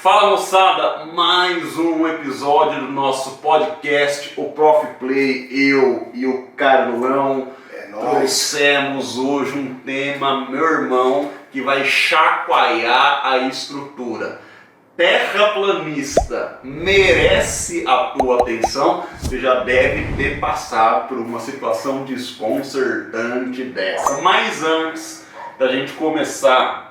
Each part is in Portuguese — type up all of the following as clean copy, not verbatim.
Fala moçada, mais um episódio do nosso podcast, o Prof Play, eu e o Carlão trouxemos hoje um tema, meu irmão, que vai chacoalhar a estrutura. Terraplanista merece a tua atenção? Você já deve ter passado por uma situação desconcertante dessa. Mas antes da gente começar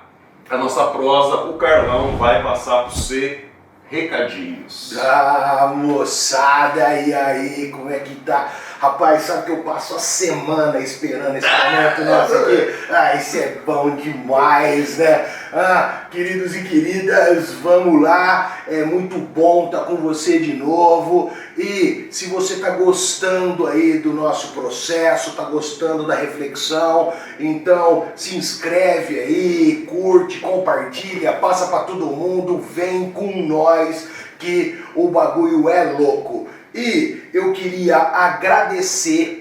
a nossa prosa, o Carlão vai passar para você recadinhos. Ah, moçada, e aí, como é que tá? Rapaz, sabe que eu passo a semana esperando esse momento nosso aqui? Ah, isso é bom demais, né? Ah, queridos e queridas, vamos lá, é muito bom estar com você de novo. E se você está gostando aí do nosso processo, está gostando da reflexão, então se inscreve aí, curte, compartilha, passa para todo mundo, vem com nós que o bagulho é louco. E eu queria agradecer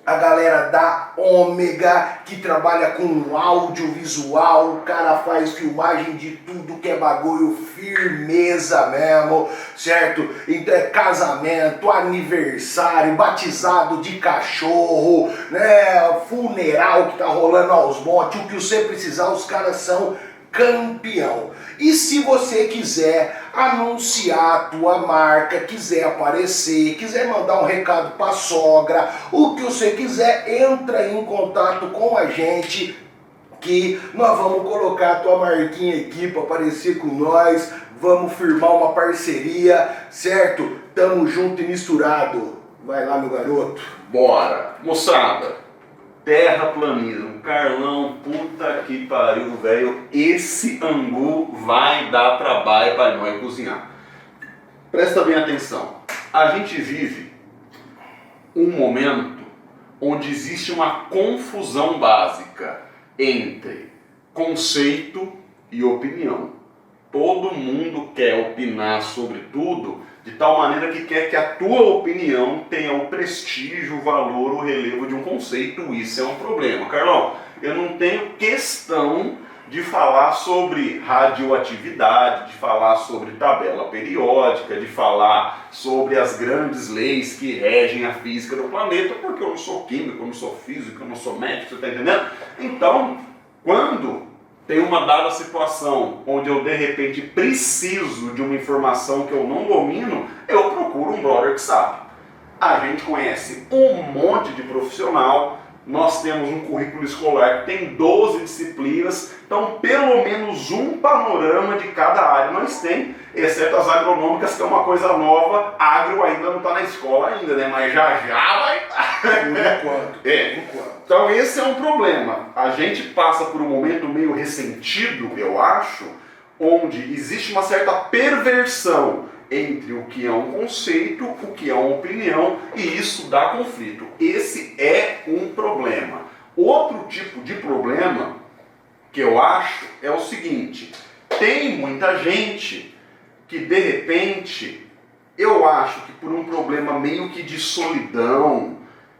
a galera da Ômega, que trabalha com audiovisual, o cara faz filmagem de tudo que é bagulho, firmeza mesmo, certo? Então é casamento, aniversário, batizado de cachorro, né? Funeral que tá rolando aos montes, o que você precisar, os caras são campeão. E se você quiser anunciar a tua marca, quiser aparecer, quiser mandar um recado pra sogra, o que você quiser, entra em contato com a gente que nós vamos colocar a tua marquinha aqui para aparecer com nós, vamos firmar uma parceria, certo? Tamo junto e misturado. Vai lá, meu garoto. Bora! Moçada, terraplanismo, Carlão, puta que pariu, velho, esse angu vai dar trabalho para nós cozinhar. Presta bem atenção, a gente vive um momento onde existe uma confusão básica entre conceito e opinião. Todo mundo quer opinar sobre tudo de tal maneira que quer que a tua opinião tenha o prestígio, o valor, o relevo de um conceito. Isso é um problema. Carlão, eu não tenho questão de falar sobre radioatividade, de falar sobre tabela periódica, de falar sobre as grandes leis que regem a física do planeta, porque eu não sou químico, eu não sou físico, eu não sou médico, você está entendendo? Então, quando tem uma dada situação onde eu de repente preciso de uma informação que eu não domino, eu procuro um brother que sabe. A gente conhece um monte de profissional, nós temos um currículo escolar que tem 12 disciplinas, então pelo menos um panorama de cada área nós tem, exceto as agronômicas, que é uma coisa nova. Agro ainda não está na escola ainda, né? Mas já vai estar. Então esse é um problema. A gente passa por um momento meio ressentido, eu acho, onde existe uma certa perversão entre o que é um conceito, o que é uma opinião, e isso dá conflito. Esse é um problema. Outro tipo de problema que eu acho é o seguinte: tem muita gente que de repente, eu acho que por um problema meio que de solidão,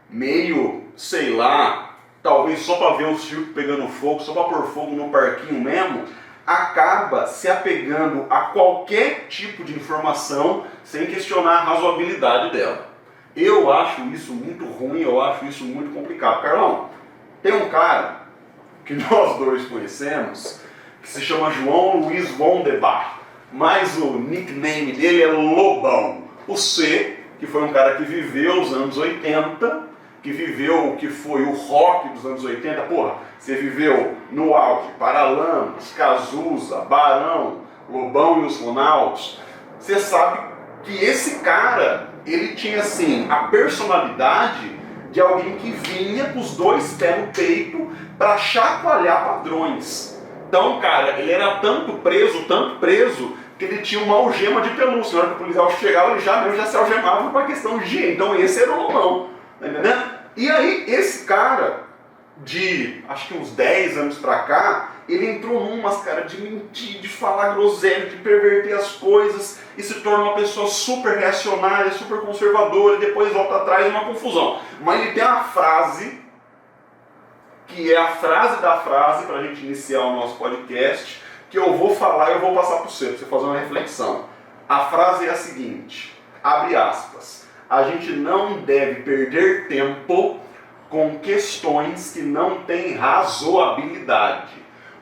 meio, sei lá, talvez só para ver o circo pegando fogo, só para pôr fogo no parquinho mesmo, acaba se apegando a qualquer tipo de informação sem questionar a razoabilidade dela. Eu acho isso muito ruim, eu acho isso muito complicado. Carlão, tem um cara que nós dois conhecemos que se chama João Luiz Wonderbach, mas o nickname dele é Lobão. O C, que foi um cara que viveu os anos 80, que viveu o que foi o rock dos anos 80, porra, você viveu no auge, Paralamas, Cazuza, Barão, Lobão e os Ronaldos. Você sabe que esse cara, ele tinha assim, a personalidade de alguém que vinha com os dois pés no peito para chacoalhar padrões. Então, cara, ele era tanto preso, que ele tinha uma algema de pelúcia. Na hora que o policial chegava, ele já se algemava por uma questão de higiene. Então esse era o Lobão, tá entendendo? E aí esse cara, de acho que uns 10 anos pra cá, ele entrou numas, cara, de mentir, de falar groselha, de perverter as coisas, e se torna uma pessoa super reacionária, super conservadora, e depois volta atrás, uma confusão. Mas ele tem uma frase, que é a frase da frase, pra gente iniciar o nosso podcast, que eu vou falar e eu vou passar para você fazer uma reflexão. A frase é a seguinte, abre aspas, a gente não deve perder tempo com questões que não têm razoabilidade.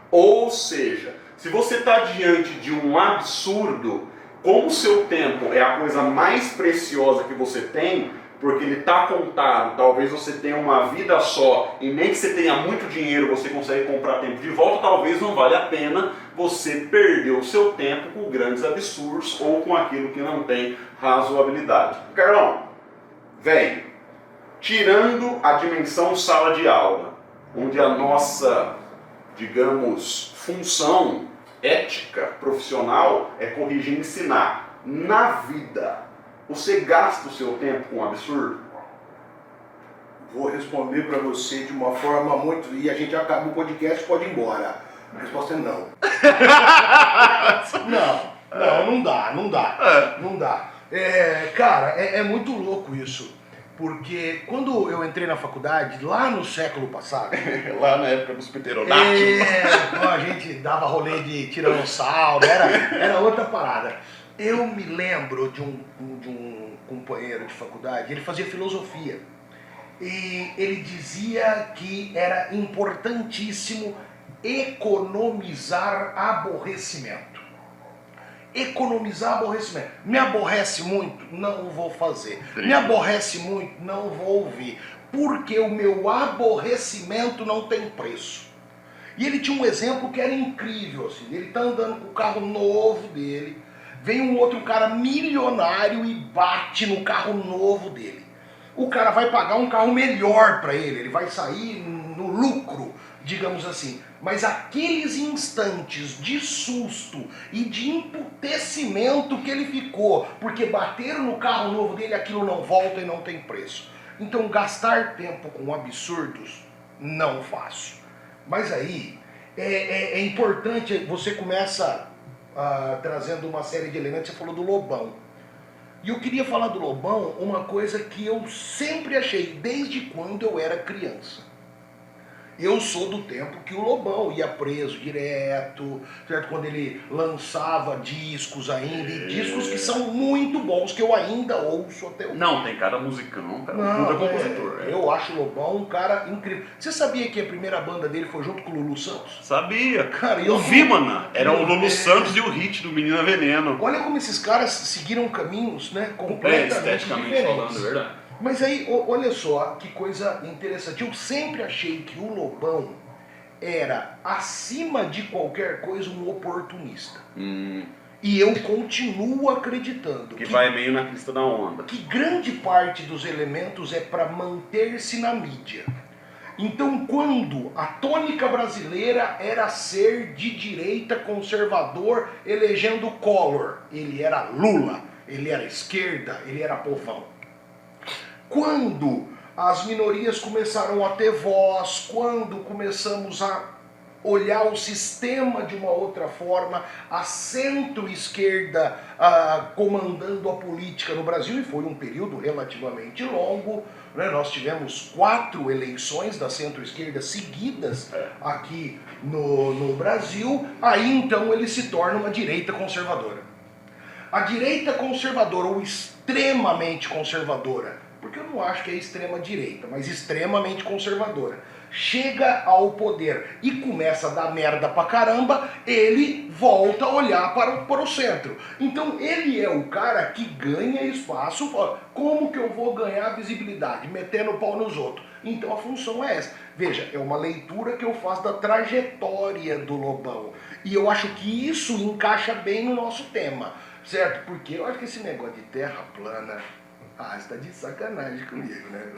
Ou seja, se você está diante de um absurdo, como o seu tempo é a coisa mais preciosa que você tem, porque ele está contado, talvez você tenha uma vida só, e nem que você tenha muito dinheiro você consegue comprar tempo de volta, talvez não vale a pena você perder o seu tempo com grandes absurdos ou com aquilo que não tem razoabilidade. Carlão, velho, tirando a dimensão sala de aula, onde a nossa, digamos, função ética, profissional, é corrigir e ensinar, na vida, você gasta o seu tempo com um absurdo? Vou responder para você de uma forma muito... E a gente acaba o podcast, pode ir embora. A resposta é não. Não dá. Cara, é muito louco isso. Porque quando eu entrei na faculdade, lá no século passado... Lá na época dos pterodáctilos. A gente dava rolê de tiranossauro, era outra parada. Eu me lembro de um companheiro de faculdade, ele fazia filosofia. E ele dizia que era importantíssimo economizar aborrecimento. Economizar aborrecimento. Me aborrece muito? Não vou fazer. Me aborrece muito? Não vou ouvir. Porque o meu aborrecimento não tem preço. E ele tinha um exemplo que era incrível, assim. Ele tá andando com o carro novo dele, vem um outro cara milionário e bate no carro novo dele. O cara vai pagar um carro melhor para ele vai sair no lucro, digamos assim. Mas aqueles instantes de susto e de emputecimento que ele ficou, porque bateram no carro novo dele, aquilo não volta e não tem preço. Então gastar tempo com absurdos, não faço. Mas aí é importante, você começa trazendo uma série de elementos, você falou do Lobão. E eu queria falar do Lobão uma coisa que eu sempre achei, desde quando eu era criança. Eu sou do tempo que o Lobão ia preso direto, certo? Quando ele lançava discos ainda, e discos que são muito bons, que eu ainda ouço até hoje. Não, tem cara musicão, cara, puta compositor. Eu acho o Lobão um cara incrível. Você sabia que a primeira banda dele foi junto com o Lulu Santos? Sabia. Cara, eu vi, mano. Era o Lulu Santos e o hit do Menina Veneno. Olha como esses caras seguiram caminhos, né, completamente esteticamente diferentes. falando, é verdade. Mas aí, olha só que coisa interessante. Eu sempre achei que o Lobão era, acima de qualquer coisa, um oportunista. E eu continuo acreditando que vai meio na crista da onda. Que grande parte dos elementos é para manter-se na mídia. Então, quando a tônica brasileira era ser de direita conservador, elegendo Collor, ele era Lula, ele era esquerda, ele era povão. Quando as minorias começaram a ter voz, quando começamos a olhar o sistema de uma outra forma, a centro-esquerda comandando a política no Brasil, e foi um período relativamente longo, né? Nós tivemos 4 eleições da centro-esquerda seguidas aqui no Brasil, aí então ele se torna uma direita conservadora. A direita conservadora, ou extremamente conservadora, porque eu não acho que é extrema direita, mas extremamente conservadora, chega ao poder e começa a dar merda pra caramba, ele volta a olhar para o centro. Então ele é o cara que ganha espaço. Como que eu vou ganhar visibilidade? Metendo o pau nos outros. Então a função é essa. Veja, é uma leitura que eu faço da trajetória do Lobão. E eu acho que isso encaixa bem no nosso tema, certo? Porque eu acho que esse negócio de terra plana... você tá de sacanagem comigo, né?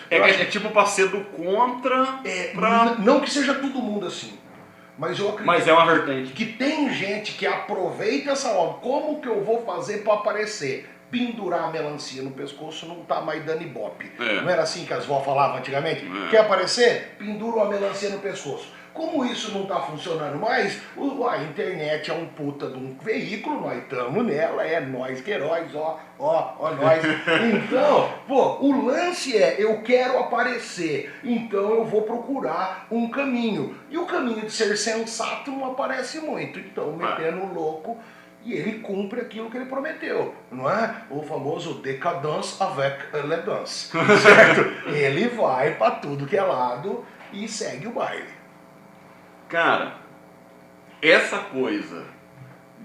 É tipo pra ser do contra... Não que seja todo mundo assim, mas eu acredito... Mas é uma vertente. Que tem gente que aproveita essa onda. Como que eu vou fazer pra aparecer? Pendurar a melancia no pescoço não tá mais dando ibope. Não era assim que as vó falavam antigamente? Quer aparecer? Pendura uma melancia no pescoço. Como isso não está funcionando mais, a internet é um puta de um veículo, nós estamos nela, é nós que heróis, ó nós. Então, pô, o lance é, eu quero aparecer, então eu vou procurar um caminho. E o caminho de ser sensato não aparece muito, então metendo o louco, e ele cumpre aquilo que ele prometeu, não é? O famoso décadence avec élégance, certo? Ele vai para tudo que é lado e segue o baile. Cara, essa coisa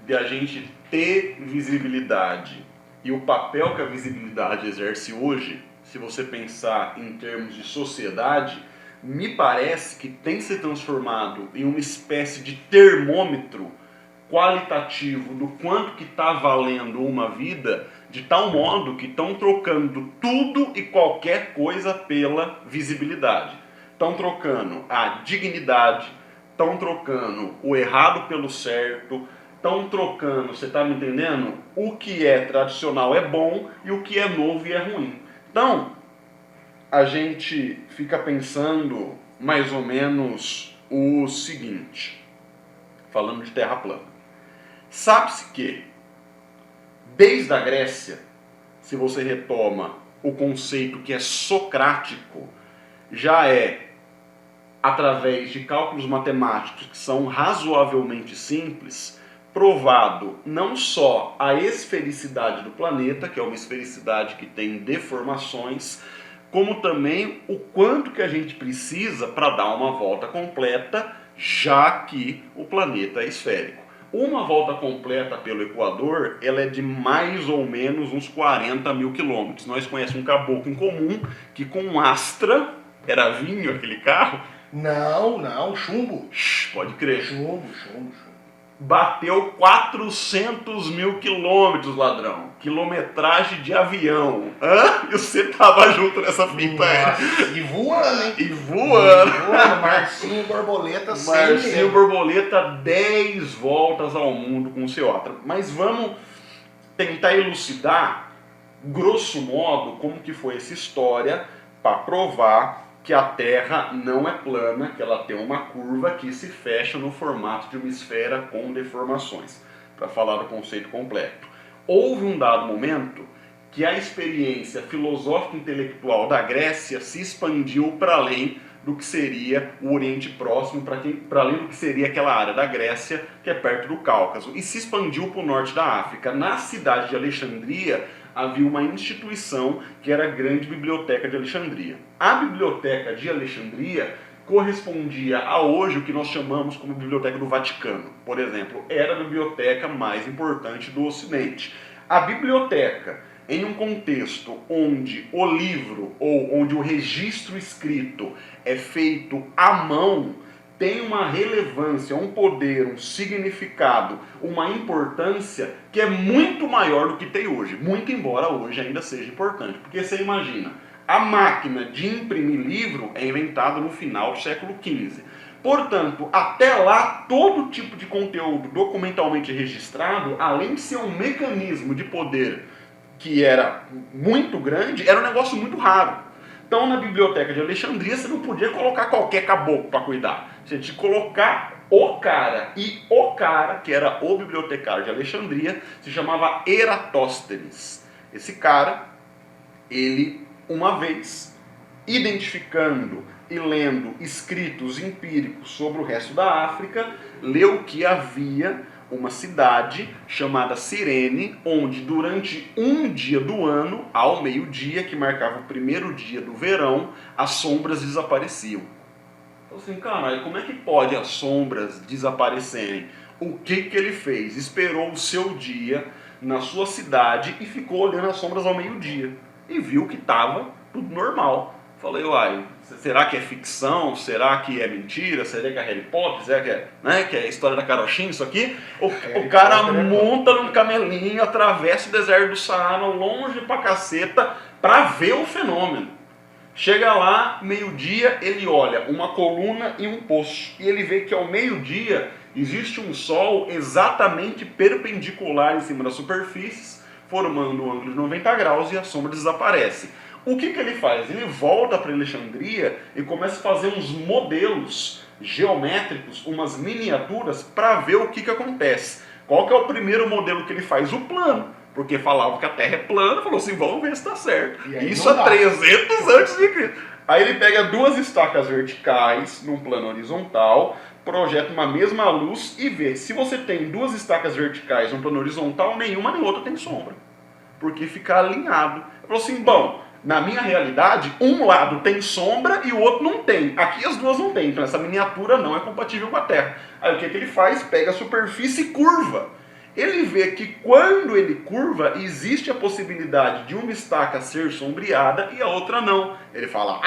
de a gente ter visibilidade e o papel que a visibilidade exerce hoje, se você pensar em termos de sociedade, me parece que tem se transformado em uma espécie de termômetro qualitativo do quanto que está valendo uma vida, de tal modo que estão trocando tudo e qualquer coisa pela visibilidade. Estão trocando a dignidade, estão trocando o errado pelo certo, estão trocando, você está me entendendo? O que é tradicional é bom e o que é novo e é ruim. Então, a gente fica pensando mais ou menos o seguinte, falando de terra plana. Sabe-se que, desde a Grécia, se você retoma o conceito que é socrático, já é através de cálculos matemáticos que são razoavelmente simples, provado não só a esfericidade do planeta, que é uma esfericidade que tem deformações, como também o quanto que a gente precisa para dar uma volta completa, já que o planeta é esférico. Uma volta completa pelo Equador, ela é de mais ou menos uns 40 mil quilômetros. Nós conhecemos um caboclo em comum que com Astra, era vinho aquele carro? Não, chumbo. Pode crer. Chumbo. Bateu 400 mil quilômetros, ladrão. Quilometragem de avião. E você tava junto nessa fita aí. E voando, hein? E voando. Marcinho Borboleta sem Marcinho medo. Borboleta 10 voltas ao mundo com o Ceotra. Mas vamos tentar elucidar, grosso modo, como que foi essa história para provar que a Terra não é plana, que ela tem uma curva que se fecha no formato de uma esfera com deformações, para falar do conceito completo. Houve um dado momento que a experiência filosófica intelectual da Grécia se expandiu para além do que seria o Oriente Próximo, para além do que seria aquela área da Grécia que é perto do Cáucaso, e se expandiu para o norte da África. Na cidade de Alexandria, havia uma instituição que era a Grande Biblioteca de Alexandria. A Biblioteca de Alexandria correspondia a hoje o que nós chamamos como Biblioteca do Vaticano. Por exemplo, era a biblioteca mais importante do Ocidente. A biblioteca, em um contexto onde o livro ou onde o registro escrito é feito à mão, tem uma relevância, um poder, um significado, uma importância que é muito maior do que tem hoje. Muito embora hoje ainda seja importante. Porque você imagina, a máquina de imprimir livro é inventada no final do século XV. Portanto, até lá, todo tipo de conteúdo documentalmente registrado, além de ser um mecanismo de poder que era muito grande, era um negócio muito raro. Então, na Biblioteca de Alexandria, você não podia colocar qualquer caboclo para cuidar. Você tinha que colocar o cara. E o cara, que era o bibliotecário de Alexandria, se chamava Eratóstenes. Esse cara, ele, uma vez, identificando e lendo escritos empíricos sobre o resto da África, leu que havia uma cidade chamada Cirene, onde durante um dia do ano, ao meio-dia, que marcava o primeiro dia do verão, as sombras desapareciam. Então assim, caralho, como é que pode as sombras desaparecerem? O que ele fez? Esperou o seu dia na sua cidade e ficou olhando as sombras ao meio-dia. E viu que estava tudo normal. Falei, uai, será que é ficção? Será que é mentira? Será que é Harry Potter? Será que é, que é a história da carochinha isso aqui? O cara monta num camelinho, atravessa o deserto do Saara, longe pra caceta, pra ver o fenômeno. Chega lá, meio-dia, ele olha uma coluna e um poço. E ele vê que ao meio-dia existe um sol exatamente perpendicular em cima das superfícies, formando um ângulo de 90 graus e a sombra desaparece. O que ele faz? Ele volta para Alexandria e começa a fazer uns modelos geométricos, umas miniaturas, para ver o que acontece. Qual que é o primeiro modelo que ele faz? O plano. Porque falava que a Terra é plana, falou assim, vamos ver se está certo. Isso há 300 antes de Cristo. Aí ele pega duas estacas verticais num plano horizontal, projeta uma mesma luz e vê. Se você tem duas estacas verticais num plano horizontal, nenhuma nem outra tem sombra. Porque fica alinhado. Ele falou assim, bom, na minha realidade, um lado tem sombra e o outro não tem. Aqui as duas não tem, então essa miniatura não é compatível com a Terra. Aí o que ele faz? Pega a superfície e curva. Ele vê que quando ele curva, existe a possibilidade de uma estaca ser sombreada e a outra não. Ele fala,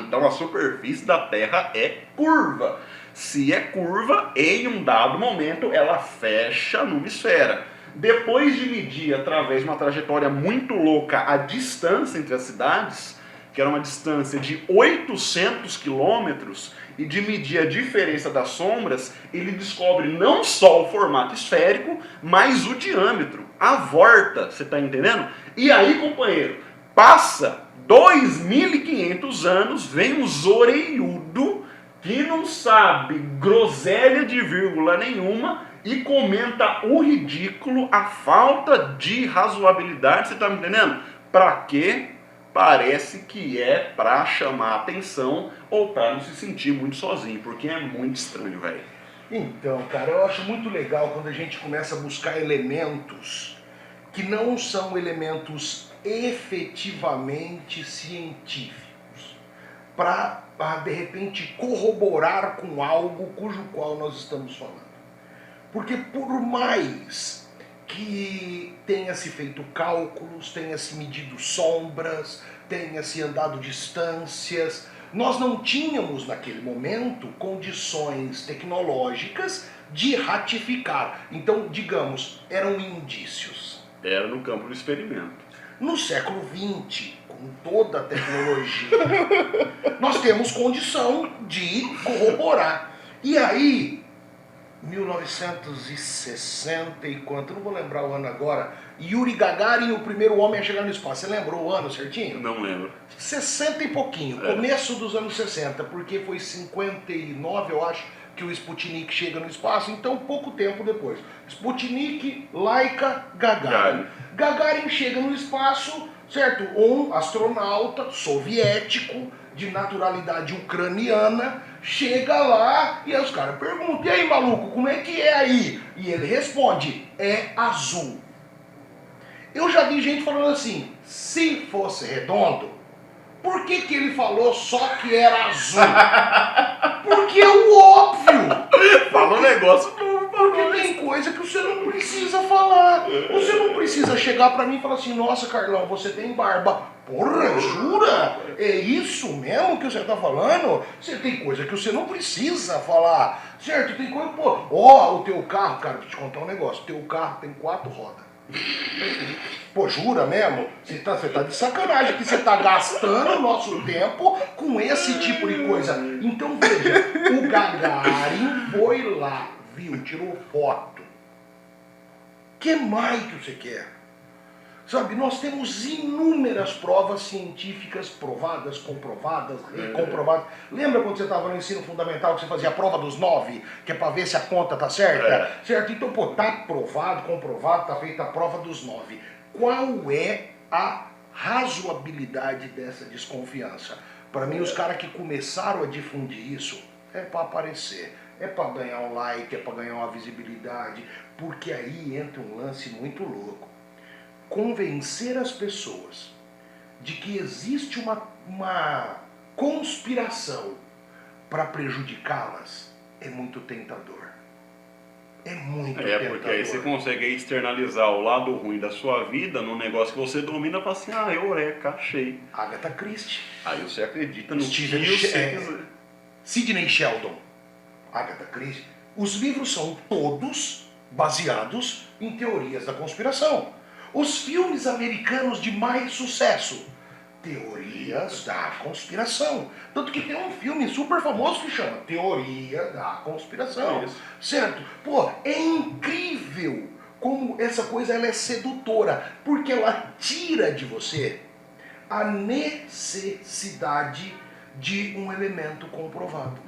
então a superfície da Terra é curva. Se é curva, em um dado momento, ela fecha numa esfera. Depois de medir, através de uma trajetória muito louca, a distância entre as cidades, que era uma distância de 800 quilômetros, e de medir a diferença das sombras, ele descobre não só o formato esférico, mas o diâmetro, a volta, você está entendendo? E aí, companheiro, passa 2.500 anos, vem um zoreiudo que não sabe groselha de vírgula nenhuma e comenta o ridículo, a falta de razoabilidade, você está me entendendo? Para quê? Parece que é para chamar a atenção ou para não se sentir muito sozinho, porque é muito estranho, velho. Então, cara, eu acho muito legal quando a gente começa a buscar elementos que não são elementos efetivamente científicos, para de repente corroborar com algo cujo qual nós estamos falando. Porque por mais que tenha-se feito cálculos, tenha-se medido sombras, tenha-se andado distâncias, nós não tínhamos naquele momento condições tecnológicas de ratificar. Então, digamos, eram indícios. Era no campo do experimento. No século XX, com toda a tecnologia, nós temos condição de corroborar. E aí, 1960 e quanto, não vou lembrar o ano agora, Yuri Gagarin, o primeiro homem a chegar no espaço. Você lembrou o ano certinho? Não lembro. 60 e pouquinho, começo dos anos 60, porque foi 59, eu acho, que o Sputnik chega no espaço, então pouco tempo depois. Sputnik, Laika, Gagarin. Gagarin chega no espaço, certo? Um astronauta soviético, de naturalidade ucraniana, chega lá e aí os caras perguntam, e aí maluco, como é que é aí? E ele responde, é azul. Eu já vi gente falando assim, se fosse redondo, por que que ele falou só que era azul? Porque é o óbvio. Fala um negócio novo. Porque tem coisa que você não precisa falar. Você não precisa chegar pra mim e falar assim, nossa Carlão, você tem barba. Porra, jura? É isso mesmo que você tá falando? Você tem coisa que você não precisa falar. Certo? Tem coisa, pô, o teu carro, cara, vou te contar um negócio. O teu carro tem 4 rodas. Pô, jura mesmo? Você tá de sacanagem que você tá gastando o nosso tempo com esse tipo de coisa. Então veja, o Gagarin foi lá, viu, tirou foto. Que mais que você quer? Sabe, nós temos inúmeras provas científicas provadas, comprovadas, recomprovadas. Lembra quando você estava no ensino fundamental que você fazia a prova dos 9, que é para ver se a conta tá certa? Certo? Então, pô, tá provado, comprovado, tá feita a prova dos 9. Qual é a razoabilidade dessa desconfiança? Para mim, os caras que começaram a difundir isso é para aparecer, é para ganhar um like, é para ganhar uma visibilidade, porque aí entra um lance muito louco. Convencer as pessoas de que existe uma conspiração para prejudicá-las é muito tentador. É muito tentador. Porque aí você consegue externalizar o lado ruim da sua vida num negócio que você domina e fala assim, eureka, achei. Agatha Christie. Aí você acredita no Steven que você quiser. Sidney Sheldon. Agatha Christie. Os livros são todos baseados em teorias da conspiração. Os filmes americanos de mais sucesso, teorias da conspiração. Tanto que tem um filme super famoso que chama Teoria da Conspiração. Isso. Certo? Pô, é incrível como essa coisa ela é sedutora, porque ela tira de você a necessidade de um elemento comprovado.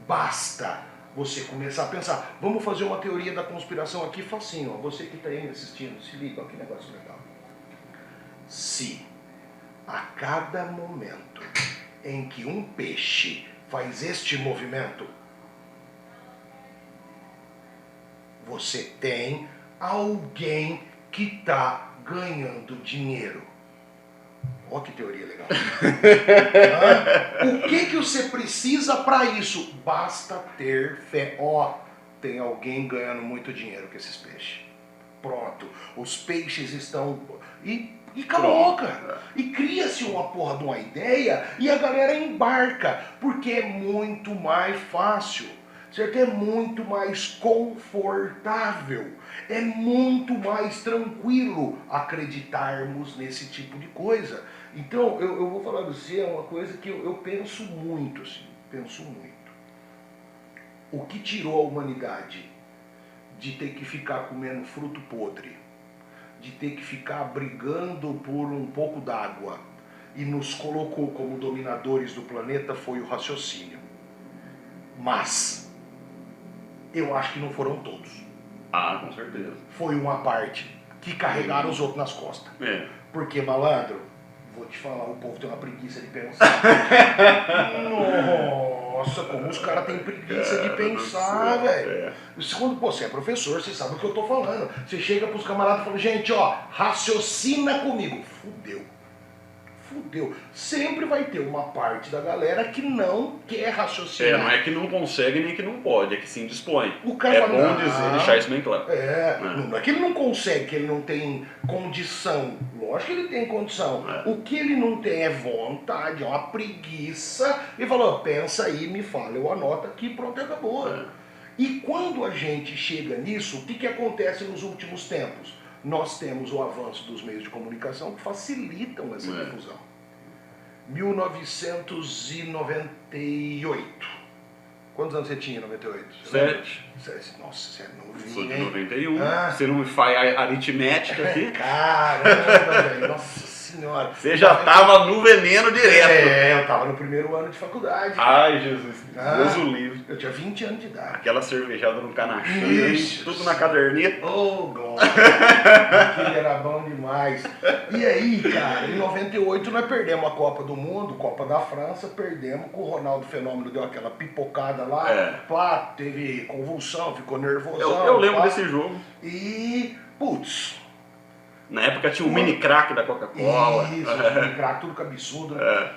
Basta você começar a pensar. Vamos fazer uma teoria da conspiração aqui facinho, ó. Você que está aí me assistindo, se liga, ó, que negócio legal. Se a cada momento em que um peixe faz este movimento, você tem alguém que está ganhando dinheiro. Olha que teoria legal. O que você precisa para isso? Basta ter fé. Ó, tem alguém ganhando muito dinheiro com esses peixes. Pronto. Os peixes estão... E acabou, cara. E cria-se uma porra de uma ideia e a galera embarca. Porque é muito mais fácil. Certo? É muito mais confortável. É muito mais tranquilo acreditarmos nesse tipo de coisa. Então, eu vou falar pra você uma coisa que eu penso muito, assim, penso muito. O que tirou a humanidade de ter que ficar comendo fruto podre, de ter que ficar brigando por um pouco d'água e nos colocou como dominadores do planeta foi o raciocínio. Mas, eu acho que não foram todos. Ah, com certeza. Foi uma parte que carregaram os outros nas costas. É. Porque, malandro, vou te falar, o povo tem uma preguiça de pensar. Nossa, como os caras têm preguiça de pensar, velho. Quando você é professor, você sabe o que eu tô falando. Você chega pros camaradas e fala, gente, ó, raciocina comigo. Fudeu. Sempre vai ter uma parte da galera que não quer raciocinar. Não é que não consegue nem que não pode, é que se indispõe. O cara é fala, bom dizer, deixar isso bem claro. Não é que ele não consegue, que ele não tem condição. Lógico que ele tem condição. O que ele não tem é vontade, é uma preguiça. Ele falou, pensa aí, me fala, eu anoto aqui, pronto, acabou. E quando a gente chega nisso, o que acontece nos últimos tempos? Nós temos o avanço dos meios de comunicação que facilitam essa difusão. 1998. Quantos anos você tinha em 98? 7. Nossa, você é novinho, Sou de hein? 91. Você não me faz aritmética aqui? Caramba, velho. Nossa senhora. Você já tava no veneno direto. Eu tava no primeiro ano de faculdade. Ai, Jesus. Deus o livre. Eu tinha 20 anos de idade. Aquela cervejada no canachão. Tudo na caderneta. Oh, glória. Aquilo era bom demais. E aí, cara, em 98 nós perdemos a Copa do Mundo, Copa da França, perdemos com o Ronaldo Fenômeno, deu aquela pipocada lá, pá, teve convulsão, ficou nervosão. Eu lembro desse jogo. E, putz. Na época tinha um mini crack da Coca-Cola. Isso, mini crack, tudo cabeçudo. Né?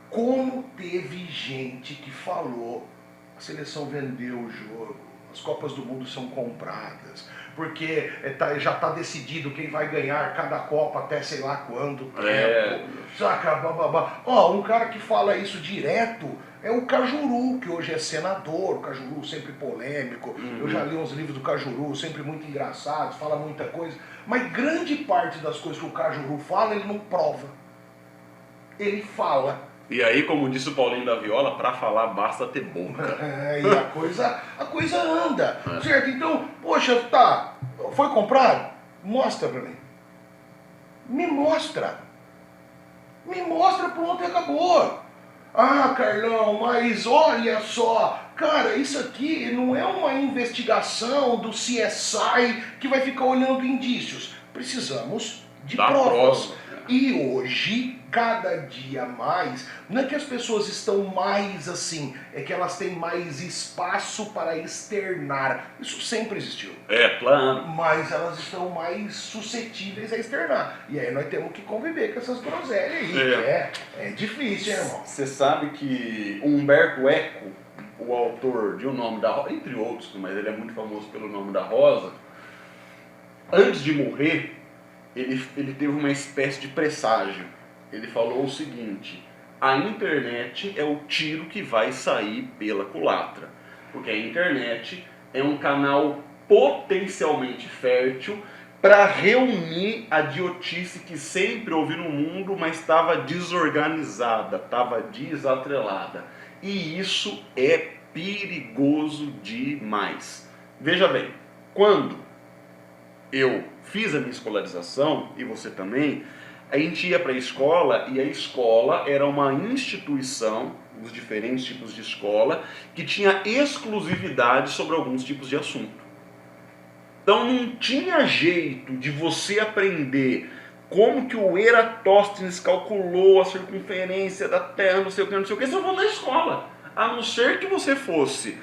Como teve gente que falou, a seleção vendeu o jogo, as Copas do Mundo são compradas, porque já está decidido quem vai ganhar cada Copa até sei lá quando tempo. Saca, bababá. Um cara que fala isso direto é o Cajuru, que hoje é senador, o Cajuru sempre polêmico. Eu já li uns livros do Cajuru, sempre muito engraçados, fala muita coisa. Mas grande parte das coisas que o Cajuru fala, ele não prova. Ele fala. E aí, como disse o Paulinho da Viola, pra falar basta ter boca. E a coisa anda, certo? Então, poxa, tá, foi comprado? Mostra pra mim. Me mostra, pronto, e acabou. Ah, Carlão, mas olha só, cara, isso aqui não é uma investigação do CSI que vai ficar olhando indícios. Precisamos de provas. E hoje, cada dia mais, não é que as pessoas estão mais assim, é que elas têm mais espaço para externar. Isso sempre existiu. Claro. Mas elas estão mais suscetíveis a externar. E aí nós temos que conviver com essas groselhas aí. É difícil, hein, irmão? Você sabe que Humberto Eco, o autor de O Nome da Rosa, entre outros, mas ele é muito famoso pelo Nome da Rosa, antes de morrer, ele teve uma espécie de presságio. Ele falou o seguinte: a internet é o tiro que vai sair pela culatra. Porque a internet é um canal potencialmente fértil para reunir a idiotice que sempre houve no mundo, mas estava desorganizada, estava desatrelada. E isso é perigoso demais. Veja bem, quando eu fiz a minha escolarização, e você também, a gente ia para a escola, e a escola era uma instituição os diferentes tipos de escola, que tinha exclusividade sobre alguns tipos de assunto. Então não tinha jeito de você aprender como que o Eratosthenes calculou a circunferência da Terra, não sei o que, se eu vou na escola. A não ser que você fosse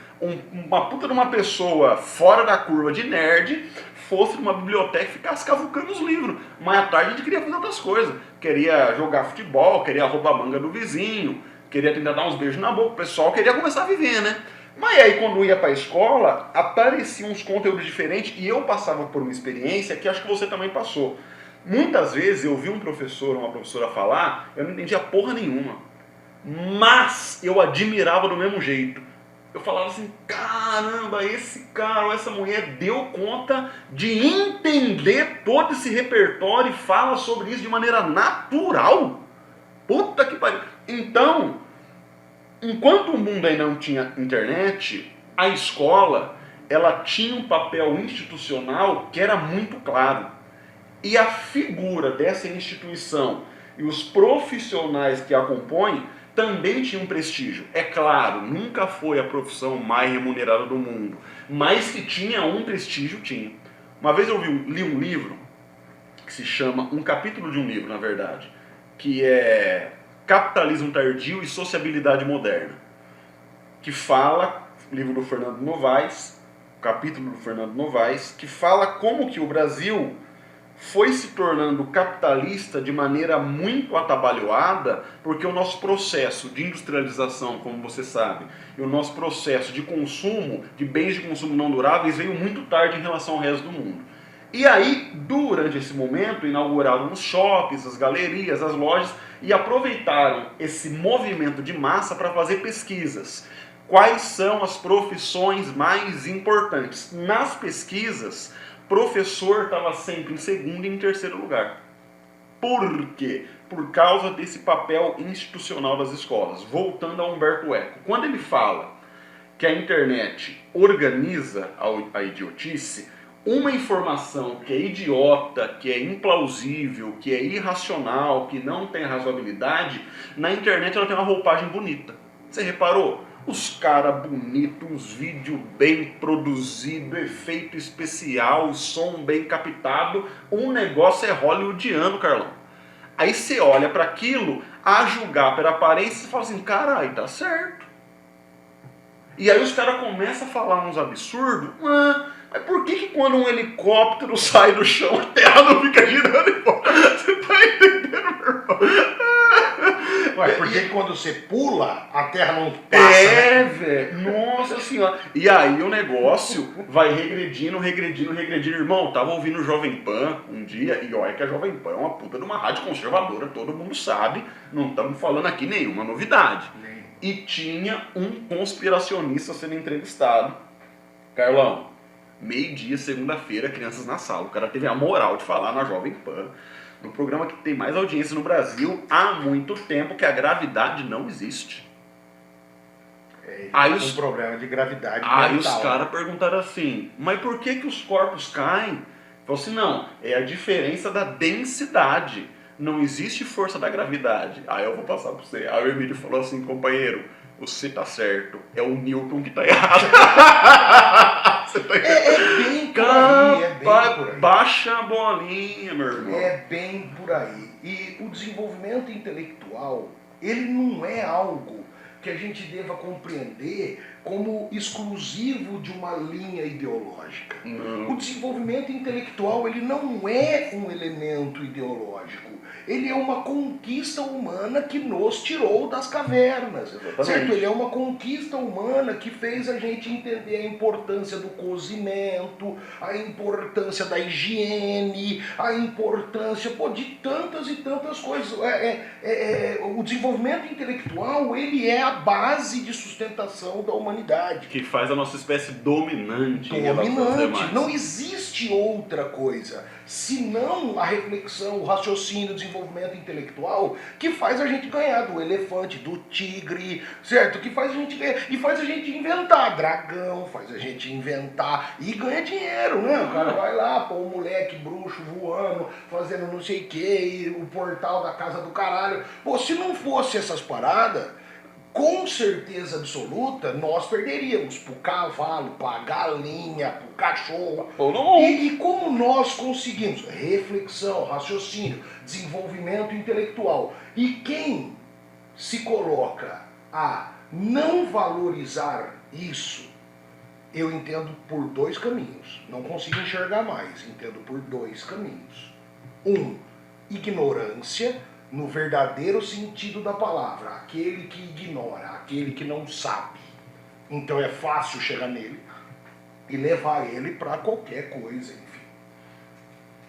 uma puta de uma pessoa fora da curva de nerd, fosse numa biblioteca e ficasse cavucando os livros. Mas à tarde a gente queria fazer outras coisas. Queria jogar futebol, queria roubar a manga do vizinho, queria tentar dar uns beijos na boca. O pessoal queria começar a viver, né? Mas aí quando eu ia para a escola, apareciam uns conteúdos diferentes e eu passava por uma experiência que acho que você também passou. Muitas vezes eu vi um professor ou uma professora falar, eu não entendia porra nenhuma. Mas eu admirava do mesmo jeito. Eu falava assim, caramba, esse cara ou essa mulher deu conta de entender todo esse repertório e fala sobre isso de maneira natural. Puta que pariu. Então, enquanto o mundo ainda não tinha internet, a escola, ela tinha um papel institucional que era muito claro. E a figura dessa instituição e os profissionais que a compõem também tinham um prestígio. É claro, nunca foi a profissão mais remunerada do mundo, mas que tinha um prestígio, tinha. Uma vez eu li um livro que se chama, um capítulo de um livro, na verdade, que é Capitalismo Tardio e Sociabilidade Moderna, que fala, livro do Fernando Novaes, capítulo do Fernando Novaes, que fala como que o Brasil foi se tornando capitalista de maneira muito atabalhoada, porque o nosso processo de industrialização, como você sabe, e o nosso processo de consumo, de bens de consumo não duráveis, veio muito tarde em relação ao resto do mundo. E aí, durante esse momento, inauguraram os shoppings, as galerias, as lojas, e aproveitaram esse movimento de massa para fazer pesquisas. Quais são as profissões mais importantes? Nas pesquisas, professor estava sempre em segundo e em terceiro lugar. Por quê? Por causa desse papel institucional das escolas. Voltando a Humberto Eco. Quando ele fala que a internet organiza a idiotice, uma informação que é idiota, que é implausível, que é irracional, que não tem razoabilidade, na internet ela tem uma roupagem bonita. Você reparou? Os caras bonitos, uns vídeos bem produzidos, efeito especial, som bem captado, um negócio é hollywoodiano, Carlão. Aí você olha para aquilo, a julgar pela aparência, e fala assim, caralho, tá certo. E aí os caras começam a falar uns absurdos, mas por que quando um helicóptero sai do chão, a terra não fica girando em volta? Você tá entendendo, meu irmão? Ué, porque quando você pula, a terra não passa, né? Velho. Nossa senhora. E aí o negócio vai regredindo. Irmão, tava ouvindo o Jovem Pan um dia, e olha que a Jovem Pan é uma puta de uma rádio conservadora, todo mundo sabe, não estamos falando aqui nenhuma novidade. E tinha um conspiracionista sendo entrevistado. Carlão, meio-dia, segunda-feira, crianças na sala. O cara teve a moral de falar na Jovem Pan, no programa que tem mais audiência no Brasil há muito tempo, que a gravidade não existe. Aí um problema de gravidade mental. Aí os caras perguntaram assim, mas por que os corpos caem? Falou assim, não, é a diferença da densidade. Não existe força da gravidade. Aí eu vou passar para você. Aí o Emílio falou assim, companheiro, você tá certo, é o Newton que tá errado. Você tá bem por aí, é bem por aí. Baixa a bolinha, meu irmão. É bem por aí. E o desenvolvimento intelectual, ele não é algo que a gente deva compreender como exclusivo de uma linha ideológica. Não. O desenvolvimento intelectual, ele não é um elemento ideológico. Ele é uma conquista humana que nos tirou das cavernas. Exatamente. Certo? Ele é uma conquista humana que fez a gente entender a importância do cozimento, a importância da higiene, a importância de tantas e tantas coisas. O desenvolvimento intelectual, ele é a base de sustentação da humanidade. Que faz a nossa espécie dominante. Não existe outra coisa senão a reflexão, o raciocínio, o desenvolvimento intelectual que faz a gente ganhar do elefante, do tigre, certo? Que faz a gente ganhar, e faz a gente inventar dragão, faz a gente inventar e ganha dinheiro, né? O cara vai lá, pô, um moleque bruxo voando, fazendo não sei o que, o portal da casa do caralho. Pô, se não fosse essas paradas, com certeza absoluta, nós perderíamos pro cavalo, pra galinha, pro cachorro. Ou não. E como nós conseguimos reflexão, raciocínio, desenvolvimento intelectual, e quem se coloca a não valorizar isso, eu entendo por dois caminhos. Não consigo enxergar mais, entendo por dois caminhos. Ignorância, no verdadeiro sentido da palavra, aquele que ignora, aquele que não sabe. Então é fácil chegar nele e levar ele para qualquer coisa, enfim.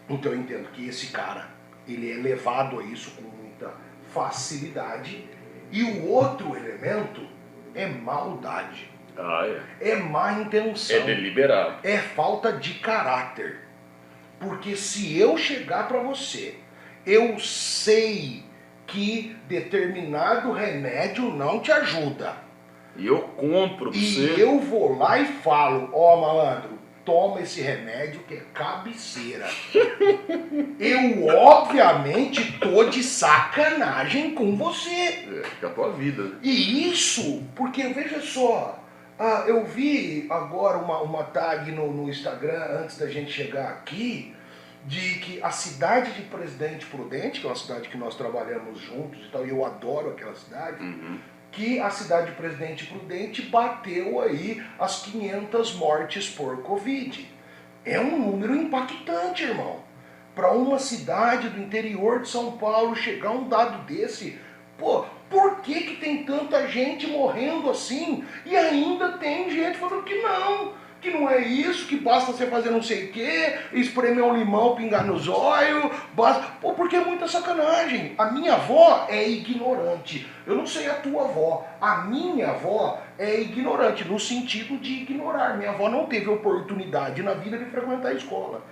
Então eu entendo que esse cara, ele é levado a isso com muita facilidade. E o outro elemento é maldade. É má intenção. É deliberado. É falta de caráter. Porque se eu chegar para você, eu sei que determinado remédio não te ajuda. E eu compro pra você. E eu vou lá e falo, ó malandro, toma esse remédio que é cabeceira. Eu obviamente tô de sacanagem com você. É a tua vida. E isso, porque veja só, eu vi agora uma tag no Instagram antes da gente chegar aqui, de que a cidade de Presidente Prudente, que é uma cidade que nós trabalhamos juntos e tal, e eu adoro aquela cidade, que a cidade de Presidente Prudente bateu aí as 500 mortes por Covid. É um número impactante, irmão. Para uma cidade do interior de São Paulo chegar um dado desse, pô, por que tem tanta gente morrendo assim? E ainda tem gente falando que não é isso, que basta você fazer não sei o quê, espremer um limão, pingar nos olhos, basta... Pô, porque é muita sacanagem. A minha avó é ignorante. Eu não sei a tua avó. A minha avó é ignorante, no sentido de ignorar. Minha avó não teve oportunidade na vida de frequentar a escola.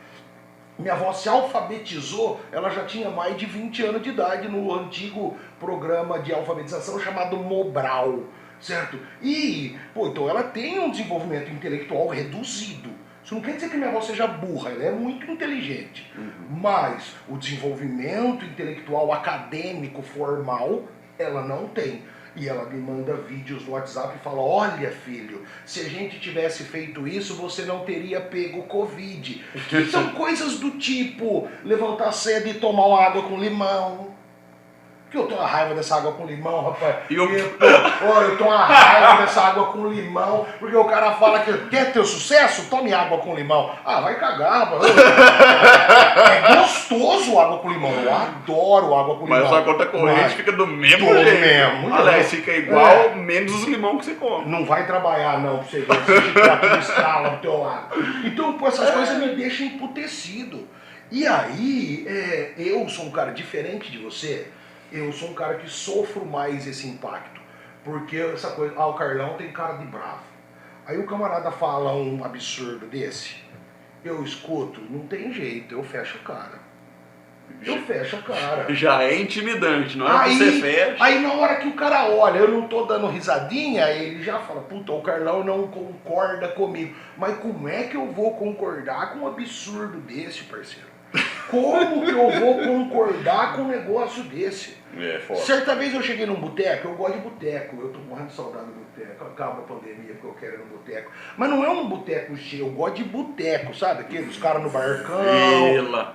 Minha avó se alfabetizou, ela já tinha mais de 20 anos de idade no antigo programa de alfabetização chamado Mobral, certo? E, pô, então ela tem um desenvolvimento intelectual reduzido. Isso não quer dizer que minha avó seja burra, ela é muito inteligente. Mas o desenvolvimento intelectual acadêmico formal, ela não tem. E ela me manda vídeos no WhatsApp e fala, olha filho, se a gente tivesse feito isso, você não teria pego Covid. Que são coisas do tipo, levantar cedo e tomar uma água com limão. Que eu tô uma raiva dessa água com limão, rapaz. Eu tô uma raiva dessa água com limão, porque o cara fala que quer ter sucesso? Tome água com limão. Ah, vai cagar, rapaz. É gostoso água com limão, eu adoro água com limão. Mas a conta corrente fica do mesmo jeito. Aliás, fica igual, menos os limão que você come. Não vai trabalhar não, pra você ver, você fica tudo escala do teu lado. Então, pô, essas coisas me deixam emputecido. E aí, eu sou um cara diferente de você. Eu sou um cara que sofro mais esse impacto. Porque essa coisa, o Carlão tem cara de bravo. Aí o camarada fala um absurdo desse, eu escuto, não tem jeito, eu fecho a cara. Eu fecho a cara. Já é intimidante, não é que você fecha. Aí na hora que o cara olha, eu não tô dando risadinha, ele já fala, puta, o Carlão não concorda comigo. Mas como é que eu vou concordar com um absurdo desse, parceiro? Como que eu vou concordar com um negócio desse? Foda. Certa vez eu cheguei num boteco, eu gosto de boteco, eu tô morrendo de saudade do boteco, acaba a pandemia porque eu quero ir no boteco. Mas não é um boteco cheio, eu gosto de boteco, sabe? Aqueles caras no barcão.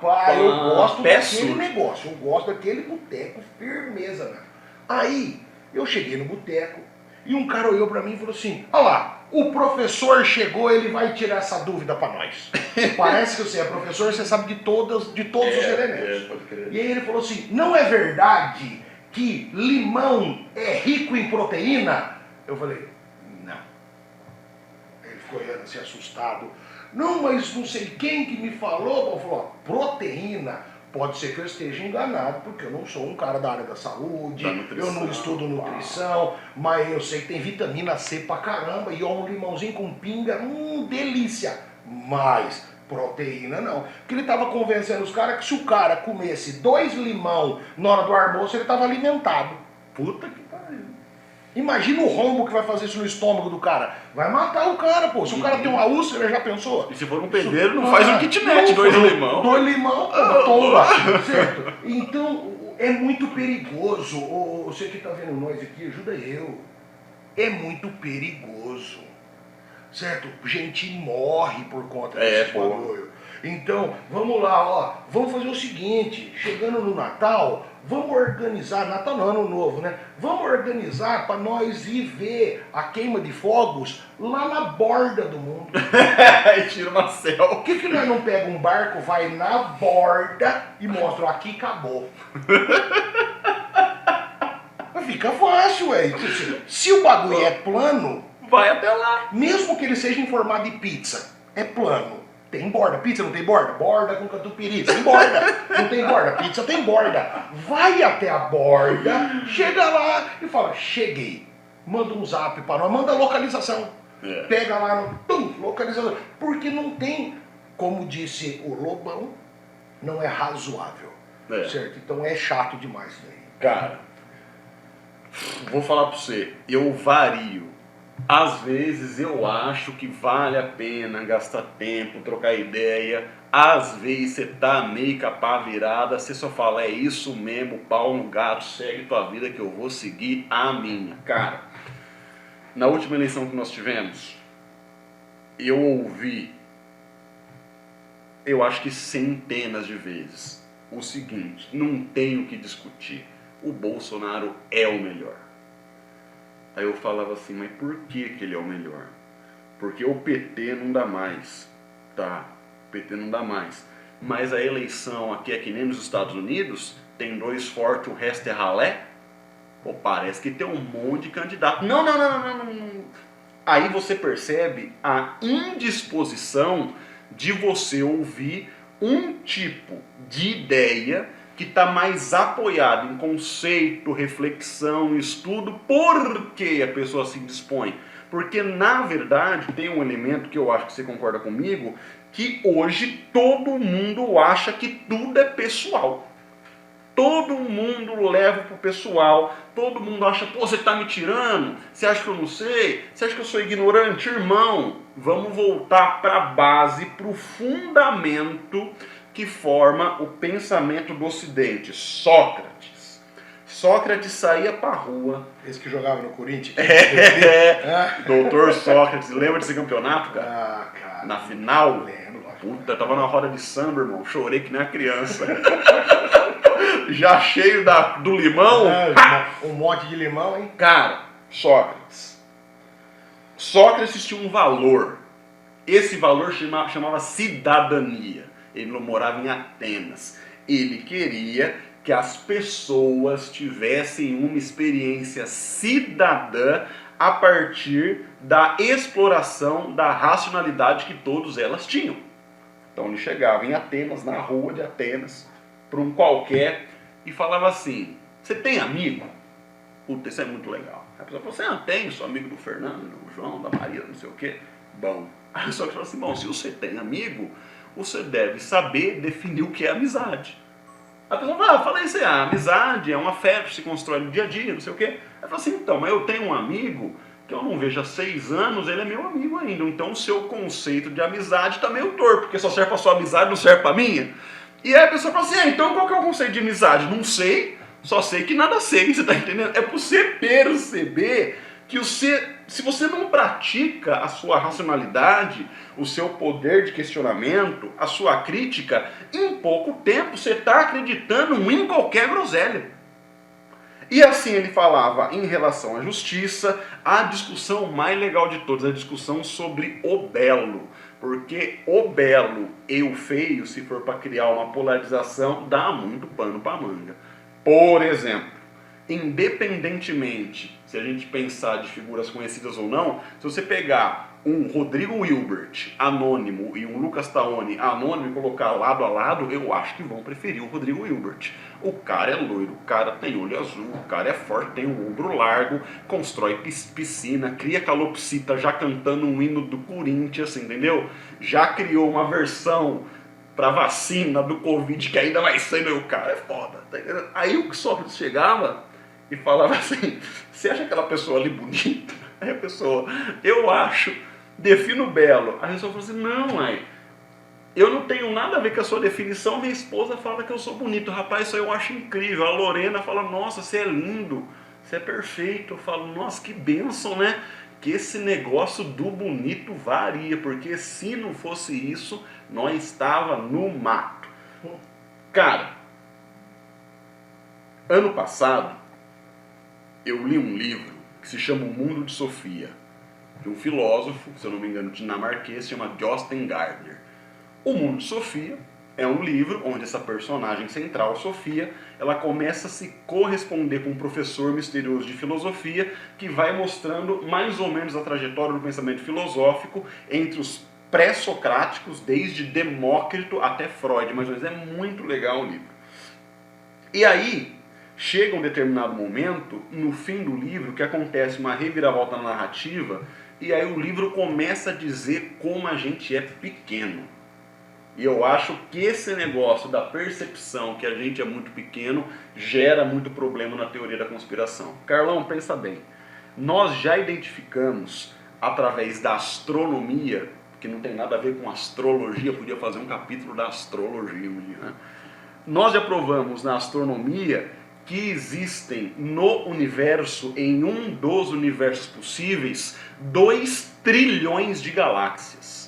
Pai, eu gosto daquele negócio, eu gosto daquele boteco, firmeza, né? Aí, eu cheguei no boteco e um cara olhou pra mim e falou assim, olha lá, o professor chegou, ele vai tirar essa dúvida pra nós. Parece que você é professor, você sabe de todos os elementos. Pode crer. E aí ele falou assim, não é verdade que limão é rico em proteína? Eu falei, não. Ele ficou olhando assim, assustado. Não, mas não sei quem que me falou. Eu falei, proteína. Pode ser que eu esteja enganado, porque eu não sou um cara da área da saúde, eu não estudo nutrição, mas eu sei que tem vitamina C pra caramba, e um limãozinho com pinga, delícia. Mas proteína não. Porque ele tava convencendo os caras que se o cara comesse 2 limão na hora do almoço, ele tava alimentado. Puta que pariu. Imagina o rombo que vai fazer isso no estômago do cara. Vai matar o cara, pô. Se o cara tem uma úlcera, já pensou? E se for um pedreiro, não faz um kitnet, 2 limão. 2 limão, tomba. Certo? Então, é muito perigoso. Você que tá vendo nós aqui, ajuda eu. é muito perigoso, certo? Gente morre por conta É, desse bagulho. Então, vamos lá, ó, vamos fazer o seguinte, chegando no Natal, vamos organizar, Natal não, Ano Novo, né? Vamos organizar para nós ir ver a queima de fogos lá na borda do mundo. E tira uma selfie. Por que nós não pega um barco, vai na borda e mostra, ó, aqui acabou? Fica fácil, ué. Se o bagulho é plano, Vai até lá. mesmo que ele seja em formato de pizza, é plano. Tem borda. Pizza não tem borda? Borda com catupiry. Tem borda. Não tem borda. Pizza tem borda. Vai até a borda, chega lá e fala, cheguei. Manda um zap para nós, manda a localização. É. Pega lá no localização. Porque não tem, como disse o Lobão, não é razoável. É. Certo? Então é chato demais isso daí. Cara, vou falar pra você, eu vario. Às vezes eu acho que vale a pena gastar tempo, trocar ideia. Às vezes você tá meio capa virada, você só fala, é isso mesmo, pau no gato, segue tua vida que eu vou seguir a minha. Cara, na última eleição que nós tivemos, eu ouvi, eu acho que centenas de vezes, o seguinte, não tem o que discutir, o Bolsonaro é o melhor. Aí eu falava assim, mas por que ele é o melhor? Porque o PT não dá mais, tá? O PT não dá mais. Mas a eleição aqui é que nem nos Estados Unidos, tem 2 fortes, o resto é ralé. Pô, parece que tem um monte de candidato. Não. Aí você percebe a indisposição de você ouvir um tipo de ideia que está mais apoiado em conceito, reflexão, estudo, porque a pessoa se dispõe. Porque, na verdade, tem um elemento que eu acho que você concorda comigo, que hoje todo mundo acha que tudo é pessoal. Todo mundo leva pro pessoal, todo mundo acha, pô, você tá me tirando? Você acha que eu não sei? Você acha que eu sou ignorante? Irmão, vamos voltar para a base, para o fundamento que forma o pensamento do Ocidente. Sócrates. Sócrates saía pra rua. Esse que jogava no Corinthians? Doutor Sócrates, lembra desse campeonato, cara? Ah, cara. Na final? Lembro. Puta, tava na roda de samba, irmão. Chorei que nem uma criança. Já cheio do limão. Um monte de limão, hein? Cara, Sócrates. Sócrates tinha um valor. Esse valor chamava cidadania. Ele não morava em Atenas. Ele queria que as pessoas tivessem uma experiência cidadã a partir da exploração da racionalidade que todas elas tinham. Então ele chegava em Atenas, na rua de Atenas, para um qualquer, e falava assim, você tem amigo? Puta, isso é muito legal. A pessoa falou assim, tenho, sou amigo do Fernando, do João, da Maria, não sei o quê. Bom, a pessoa falou assim, bom, se você tem amigo, você deve saber definir o que é amizade. A pessoa fala, falei isso aí, a amizade é uma fé que se constrói no dia a dia, não sei o quê. Ela falou assim, então, mas eu tenho um amigo que eu não vejo há 6 anos, ele é meu amigo ainda. Então o seu conceito de amizade está meio torto, porque só serve para sua amizade, não serve para minha. E aí a pessoa fala assim, então qual que é o conceito de amizade? Não sei, só sei que nada sei, você está entendendo? É para você perceber que se você não pratica a sua racionalidade, o seu poder de questionamento, a sua crítica, em pouco tempo você está acreditando em qualquer groselha. E assim ele falava em relação à justiça, a discussão mais legal de todas, a discussão sobre o belo. Porque o belo e o feio, se for para criar uma polarização, dá muito pano para manga. Por exemplo, independentemente se a gente pensar de figuras conhecidas ou não, se você pegar um Rodrigo Hilbert anônimo e um Lucas Taoni anônimo e colocar lado a lado, eu acho que vão preferir o Rodrigo Hilbert. O cara é loiro, o cara tem olho azul, o cara é forte, tem um ombro largo, constrói piscina, cria calopsita já cantando um hino do Corinthians, entendeu? Já criou uma versão pra vacina do Covid que ainda vai ser, meu cara, é foda. Tá entendendo? Aí o Sócrates chegava e falava assim, você acha aquela pessoa ali bonita? Aí a pessoa, eu acho, defino belo. Aí a pessoa falou assim, não, mãe, eu não tenho nada a ver com a sua definição, minha esposa fala que eu sou bonito. Rapaz, isso aí eu acho incrível. A Lorena fala, nossa, você é lindo, Isso é perfeito. Eu falo, nossa, que bênção, né? Que esse negócio do bonito varia, porque se não fosse isso, nós estava no mato. Cara, ano passado, eu li um livro que se chama O Mundo de Sofia, de um filósofo, se eu não me engano, dinamarquês, se chama Jostein Gaarder. O Mundo de Sofia é um livro onde essa personagem central, Sofia, ela começa a se corresponder com um professor misterioso de filosofia que vai mostrando mais ou menos a trajetória do pensamento filosófico entre os pré-socráticos, desde Demócrito até Freud, mas é muito legal o livro. E aí, chega um determinado momento, no fim do livro, que acontece uma reviravolta na narrativa, e aí o livro começa a dizer como a gente é pequeno. E eu acho que esse negócio da percepção que a gente é muito pequeno gera muito problema na teoria da conspiração. Carlão, pensa bem. Nós já identificamos, através da astronomia, que não tem nada a ver com astrologia, podia fazer um capítulo da astrologia, né? Nós já provamos na astronomia que existem no universo, em um dos universos possíveis, 2 trilhões de galáxias.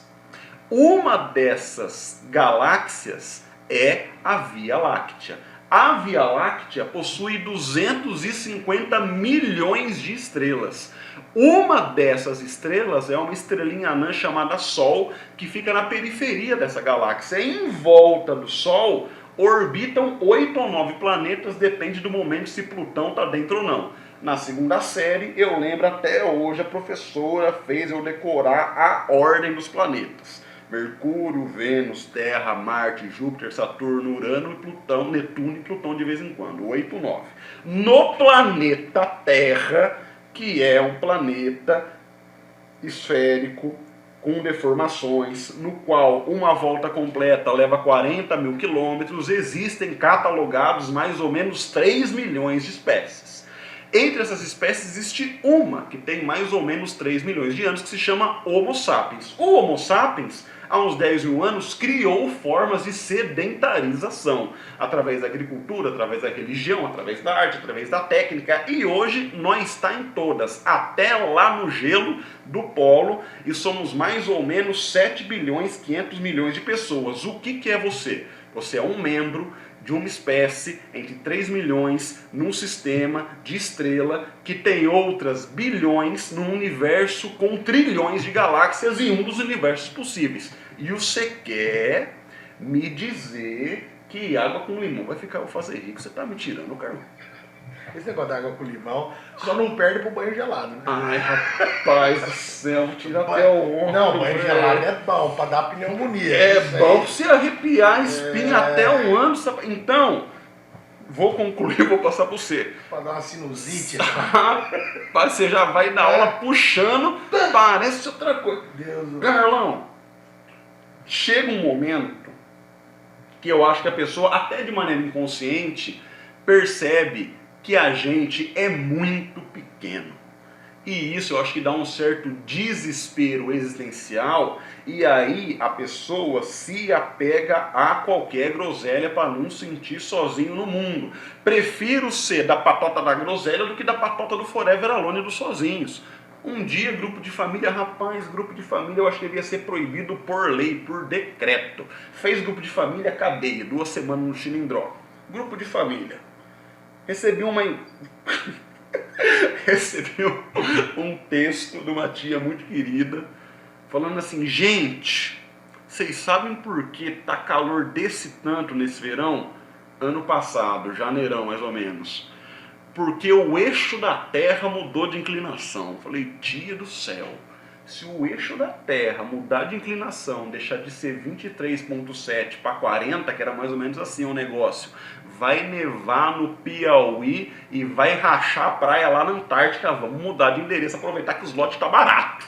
Uma dessas galáxias é a Via Láctea. A Via Láctea possui 250 milhões de estrelas. Uma dessas estrelas é uma estrelinha anã chamada Sol, que fica na periferia dessa galáxia. Em volta do Sol orbitam 8 ou 9 planetas, depende do momento se Plutão está dentro ou não. Na segunda série, eu lembro até hoje, a professora fez eu decorar a ordem dos planetas. Mercúrio, Vênus, Terra, Marte, Júpiter, Saturno, Urano, Plutão, Netuno e Plutão de vez em quando, 8, 9. No planeta Terra, que é um planeta esférico, com deformações, no qual uma volta completa leva 40 mil quilômetros, existem catalogados mais ou menos 3 milhões de espécies. Entre essas espécies existe uma que tem mais ou menos 3 milhões de anos, que se chama Homo sapiens. O Homo sapiens, há uns 10 mil anos, criou formas de sedentarização, através da agricultura, através da religião, através da arte, através da técnica, e hoje nós está em todas, até lá no gelo do polo, e somos mais ou menos 7 bilhões 500 milhões de pessoas. O que é você? Você é um membro de uma espécie entre 3 milhões num sistema de estrela que tem outras bilhões num universo com trilhões de galáxias em um dos universos possíveis. E você quer me dizer que água com limão vai ficar eu fazer rico? Você tá me tirando, Carlos? Esse negócio da água com limão só não perde pro banho gelado, né? Ai, rapaz do céu, tira até o ombro. Não, banho gelado é bom, pra dar pneumonia. É bom pra você arrepiar a espinha até o ano. Então, vou concluir, vou passar pra você. Pra dar uma sinusite. Rapaz, você já vai na aula puxando, parece outra coisa. Deus. Carlão, chega um momento que eu acho que a pessoa, até de maneira inconsciente, percebe que a gente é muito pequeno. E isso eu acho que dá um certo desespero existencial, e aí a pessoa se apega a qualquer groselha para não sentir sozinho no mundo. Prefiro ser da patota da groselha do que da patota do Forever Alone dos sozinhos. Um dia, grupo de família, rapaz, grupo de família eu acho que devia ser proibido por lei, por decreto. Fez grupo de família, cadeia, 2 semanas no Chilindró. Grupo de família. Recebi um texto de uma tia muito querida, falando assim: gente, vocês sabem por que tá calor desse tanto nesse verão? Ano passado, janeirão mais ou menos. Porque o eixo da Terra mudou de inclinação. Falei, tia do céu, se o eixo da Terra mudar de inclinação, deixar de ser 23,7 para 40, que era mais ou menos assim o negócio, vai nevar no Piauí e vai rachar a praia lá na Antártica, vamos mudar de endereço, aproveitar que os lotes tá barato.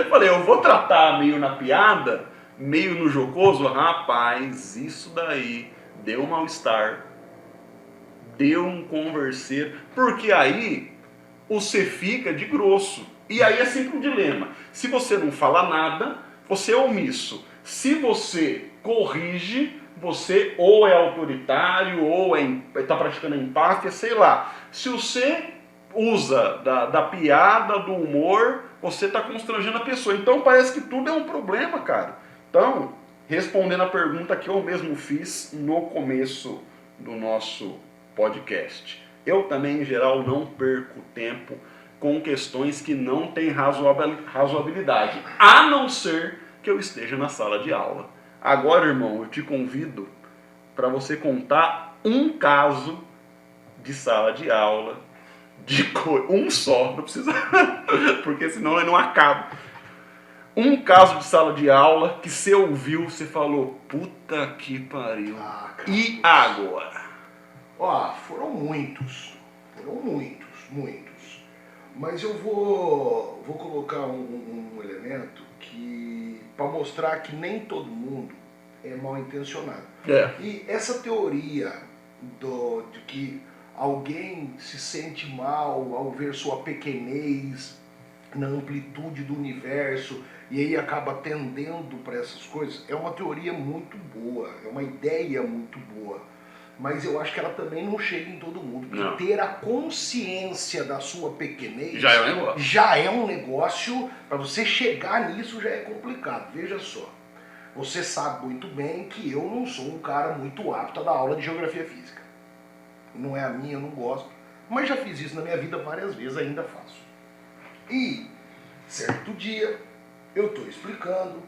Falei, eu vou tratar meio na piada, meio no jocoso, rapaz, isso daí deu um mal-estar, deu um converser, porque aí você fica de grosso. E aí é sempre um dilema. Se você não fala nada, você é omisso. Se você corrige, você ou é autoritário, ou está praticando a empáfia, sei lá. Se você usa da piada, do humor, você está constrangendo a pessoa. Então parece que tudo é um problema, cara. Então, respondendo a pergunta que eu mesmo fiz no começo do nosso podcast. Eu também, em geral, não perco tempo com questões que não têm razoabilidade, a não ser que eu esteja na sala de aula. Agora, irmão, eu te convido para você contar um caso de sala de aula, um só, não precisa, porque senão ele não acaba. Um caso de sala de aula que você ouviu, você falou, puta que pariu. E agora? Ó, foram muitos. Mas eu vou colocar um elemento que para mostrar que nem todo mundo é mal intencionado. E essa teoria de que alguém se sente mal ao ver sua pequenez na amplitude do universo e aí acaba tendendo para essas coisas, é uma teoria muito boa, é uma ideia muito boa. Mas eu acho que ela também não chega em todo mundo. Porque ter a consciência da sua pequenez já é um negócio, para você chegar nisso já é complicado. Veja só, você sabe muito bem que eu não sou um cara muito apto a dar aula de geografia física. Não é a minha, eu não gosto. Mas já fiz isso na minha vida várias vezes, ainda faço. E, certo dia, eu estou explicando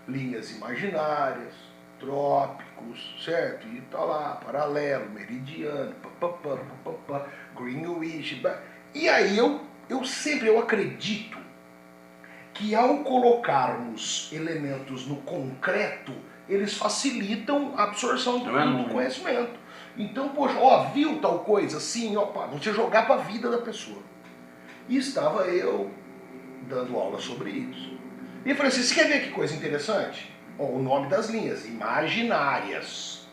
linhas imaginárias, trópicos, certo? E tá lá, paralelo, meridiano, Greenwich. E aí eu acredito que ao colocarmos elementos no concreto, eles facilitam a absorção do conhecimento. Então, poxa, ó, viu tal coisa? Sim, ó, você jogar para a vida da pessoa. E estava eu dando aula sobre isso. E eu falei assim, você quer ver que coisa interessante? O nome das linhas, imaginárias.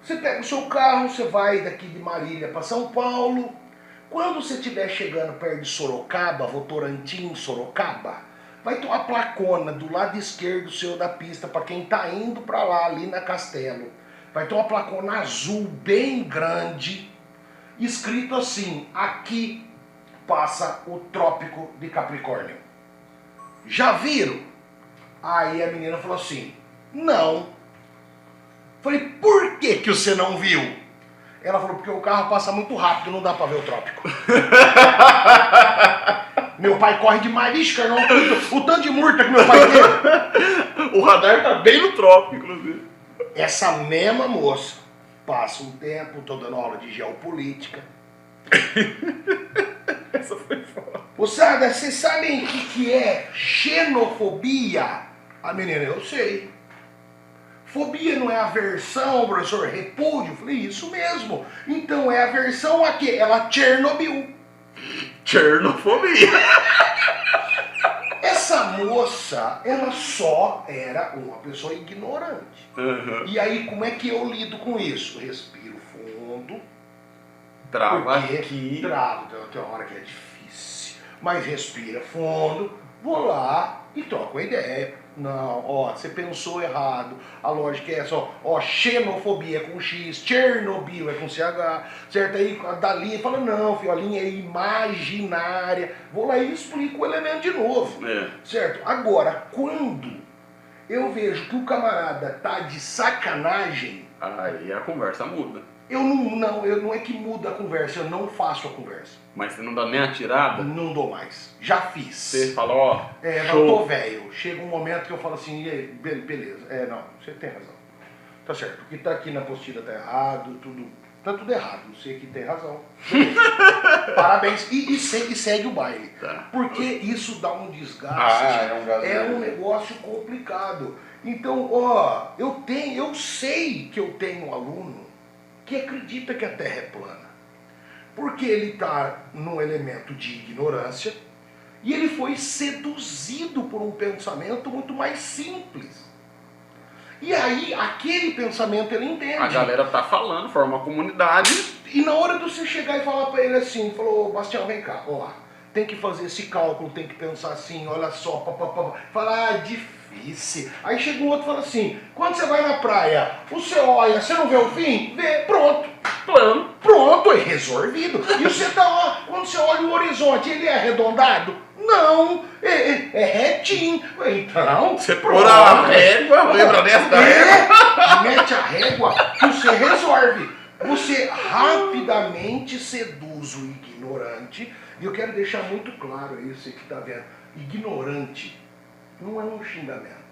Você pega o seu carro, você vai daqui de Marília para São Paulo. Quando você estiver chegando perto de Sorocaba, Votorantim, Sorocaba, vai ter uma placona do lado esquerdo seu da pista para quem está indo para lá, ali na Castelo. Vai ter uma placona azul bem grande, escrito assim, aqui passa o Trópico de Capricórnio. Já viram? Aí a menina falou assim, não. Falei, por que você não viu? Ela falou, porque o carro passa muito rápido, não dá pra ver o trópico. Meu pai corre demais, vixe, cara, o tanto de murta que meu pai tem. O radar tá bem no trópico, inclusive. Essa mesma moça passa um tempo, tô dando aula de geopolítica. Essa foi foda. Moçada, vocês sabem o que é xenofobia? A menina, eu sei. Fobia não é aversão, professor? Repúdio? Eu falei, isso mesmo. Então é aversão a quê? Ela Chernobyl. Chernofobia. Essa moça, ela só era uma pessoa ignorante. Uhum. E aí, como é que eu lido com isso? Respiro fundo. Trava aqui. Travo, tem uma hora que é difícil. Mas respira fundo, vou lá e troco a ideia. Não, ó, você pensou errado. A lógica é essa, ó, xenofobia é com X, Chernobyl é com CH, certo? Aí da linha fala, não, filho, a linha é imaginária. Vou lá e explico o elemento de novo, certo? Agora, quando eu vejo que o camarada tá de sacanagem, aí a conversa muda. Eu não é que muda a conversa, eu não faço a conversa. Mas você não dá nem a tirada? Não dou mais. Já fiz. Você fala, ó, show. Não tô velho. Chega um momento que eu falo assim, beleza. Não, você tem razão. Tá certo. O que tá aqui na apostila tá errado, tá tudo errado. Você que tem razão. Parabéns. E segue o baile. Tá. Porque isso dá um desgaste. É um negócio complicado. Então, ó, eu sei que eu tenho um aluno que acredita que a Terra é plana. Porque ele está num elemento de ignorância e ele foi seduzido por um pensamento muito mais simples. E aí, aquele pensamento ele entende. A galera tá falando, forma uma comunidade. E na hora de você chegar e falar para ele assim, falou, Bastião, vem cá, ó, tem que fazer esse cálculo, tem que pensar assim, olha só, Fala, difícil. Aí chega um outro e fala assim, quando você vai na praia, você olha, você não vê o fim? Vê, pronto. plano. Pronto, é resolvido. E você tá lá, quando você olha o horizonte, ele é arredondado? Não, é retinho. Então, Você pôr a régua, lembra dessa da régua? Mete a régua que você resolve. Você rapidamente seduz o ignorante. E eu quero deixar muito claro isso que tá vendo. Ignorante não é um xingamento.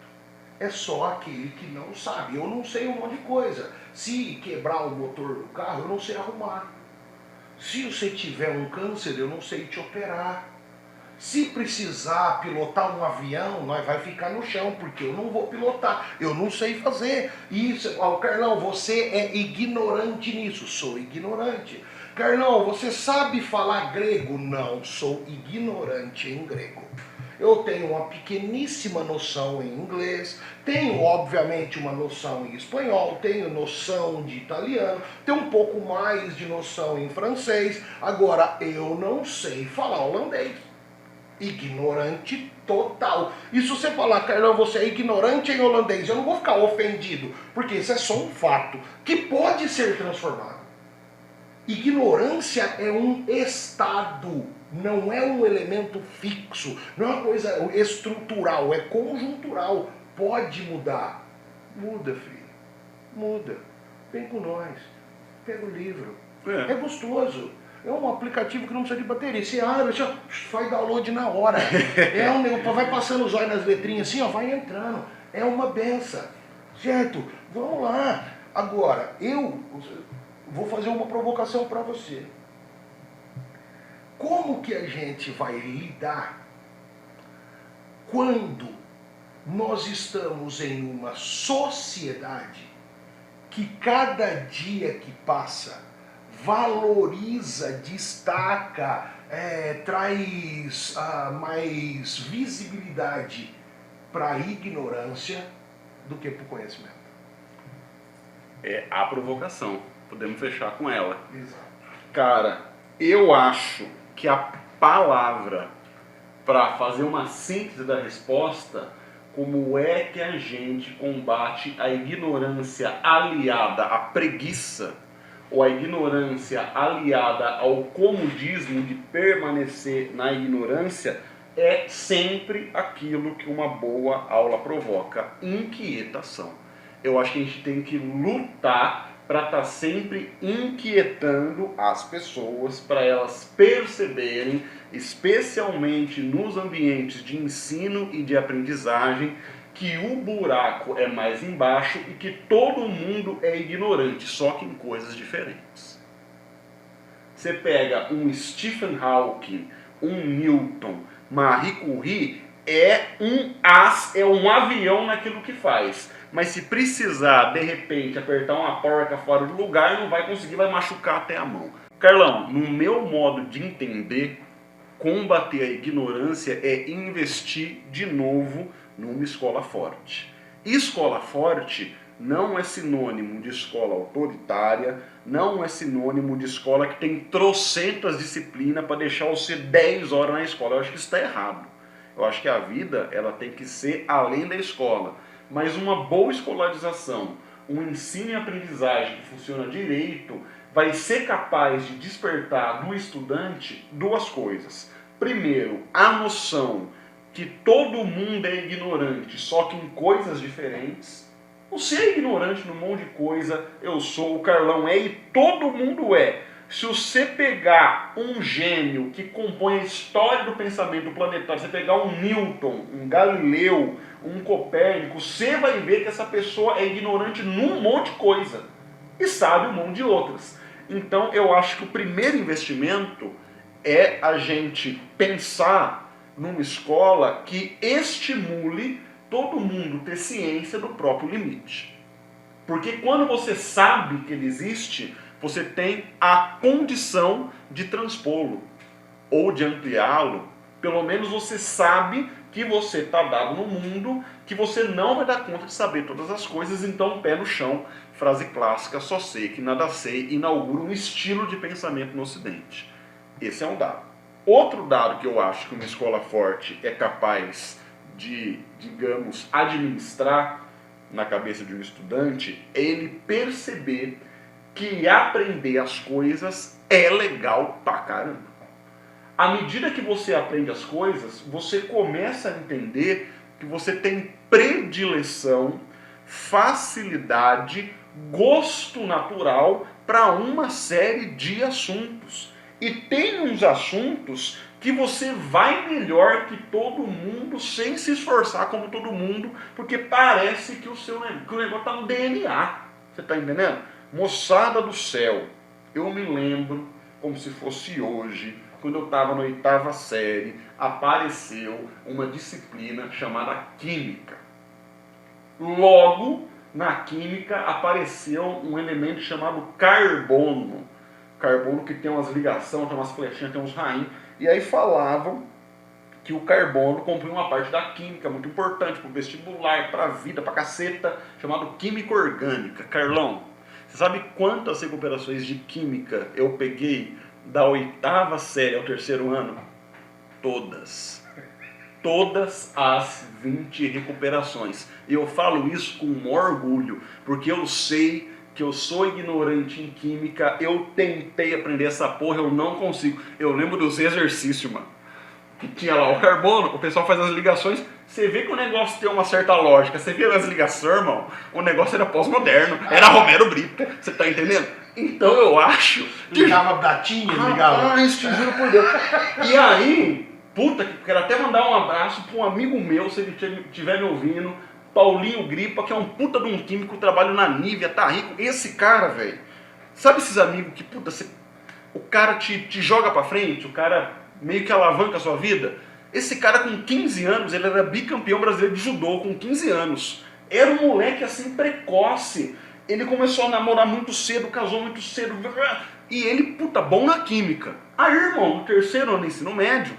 É só aquele que não sabe. Eu não sei um monte de coisa. Se quebrar o motor do carro, eu não sei arrumar. Se você tiver um câncer, eu não sei te operar. Se precisar pilotar um avião, nós vai ficar no chão, porque eu não vou pilotar, eu não sei fazer. Isso, Carlão, você é ignorante nisso. Sou ignorante. Carlão, você sabe falar grego? Não, sou ignorante em grego. Eu tenho uma pequeníssima noção em inglês, tenho obviamente uma noção em espanhol, tenho noção de italiano, tenho um pouco mais de noção em francês. Agora, eu não sei falar holandês. Ignorante total. E se você falar, Carlão, você é ignorante em holandês, eu não vou ficar ofendido, porque isso é só um fato que pode ser transformado. Ignorância é um estado, não é um elemento fixo, não é uma coisa estrutural, é conjuntural. Pode mudar. Muda, filho. Muda. Vem com nós. Pega o livro. É gostoso. É um aplicativo que não precisa de bateria. Você abre, você faz download na hora. Vai passando os olhos nas letrinhas assim, ó, vai entrando. É uma benção. Certo? Vamos lá. Agora, eu vou fazer uma provocação para você. Como que a gente vai lidar quando nós estamos em uma sociedade que cada dia que passa valoriza, destaca, traz mais visibilidade para a ignorância do que para o conhecimento? É a provocação. Podemos fechar com ela. Exato. Cara, eu acho que a palavra para fazer uma síntese da resposta, como é que a gente combate a ignorância aliada à preguiça, ou a ignorância aliada ao comodismo de permanecer na ignorância, é sempre aquilo que uma boa aula provoca: inquietação. Eu acho que a gente tem que lutar para estar sempre inquietando as pessoas, para elas perceberem, especialmente nos ambientes de ensino e de aprendizagem, que o buraco é mais embaixo e que todo mundo é ignorante, só que em coisas diferentes. Você pega um Stephen Hawking, um Newton, Marie Curie, é um avião naquilo que faz. Mas se precisar, de repente, apertar uma porca fora do lugar, não vai conseguir, vai machucar até a mão. Carlão, no meu modo de entender, combater a ignorância é investir de novo numa escola forte. Escola forte não é sinônimo de escola autoritária, não é sinônimo de escola que tem trocentas disciplinas para deixar você 10 horas na escola. Eu acho que isso está errado. Eu acho que a vida ela tem que ser além da escola. Mas uma boa escolarização, um ensino e aprendizagem que funciona direito, vai ser capaz de despertar no estudante duas coisas. Primeiro, a noção que todo mundo é ignorante, só que em coisas diferentes. Você é ignorante num monte de coisa, eu sou, o Carlão é, e todo mundo é. Se você pegar um gênio que compõe a história do pensamento planetário, você pegar um Newton, um Galileu, um Copérnico, você vai ver que essa pessoa é ignorante num monte de coisa e sabe um monte de outras. Então eu acho que o primeiro investimento é a gente pensar numa escola que estimule todo mundo ter ciência do próprio limite. Porque quando você sabe que ele existe, você tem a condição de transpô-lo ou de ampliá-lo. Pelo menos você sabe que você está dado no mundo, que você não vai dar conta de saber todas as coisas, então pé no chão, frase clássica, só sei que nada sei, inaugura um estilo de pensamento no Ocidente. Esse é um dado. Outro dado que eu acho que uma escola forte é capaz de, digamos, administrar na cabeça de um estudante, é ele perceber que aprender as coisas é legal pra caramba. À medida que você aprende as coisas, você começa a entender que você tem predileção, facilidade, gosto natural para uma série de assuntos. E tem uns assuntos que você vai melhor que todo mundo sem se esforçar como todo mundo, porque parece que que o negócio está no DNA. Você está entendendo? Moçada do céu, eu me lembro como se fosse hoje, quando eu estava na 8ª série, apareceu uma disciplina chamada Química. Logo, na Química, apareceu um elemento chamado carbono. Carbono que tem umas ligações, tem umas flechinhas, tem uns rainhos. E aí falavam que o carbono compõe uma parte da química muito importante para o vestibular, para a vida, para a caceta, chamado Química Orgânica. Carlão, você sabe quantas recuperações de Química eu peguei da 8ª série ao 3º ano? Todas. Todas as 20 recuperações. E eu falo isso com um orgulho, porque eu sei que eu sou ignorante em Química, eu tentei aprender essa porra, eu não consigo. Eu lembro dos exercícios, mano, que tinha lá o carbono, o pessoal faz as ligações, você vê que o negócio tem uma certa lógica, você vê as ligações, irmão, o negócio era pós-moderno, era Romero Brito, você tá entendendo? Então eu acho que... Ligava datinha, ligava... Ah, isso te juro por Deus. E aí, puta, que quero até mandar um abraço para um amigo meu, se ele estiver me ouvindo, Paulinho Gripa, que é um puta de um químico, trabalha na Nívea, tá rico. Esse cara, velho, sabe esses amigos que, puta, o cara te joga pra frente, o cara meio que alavanca a sua vida? Esse cara com 15 anos, ele era bicampeão brasileiro de judô com 15 anos. Era um moleque assim precoce. Ele começou a namorar muito cedo, casou muito cedo. E ele, puta, bom na química. Aí, irmão, no 3º ano do ensino médio,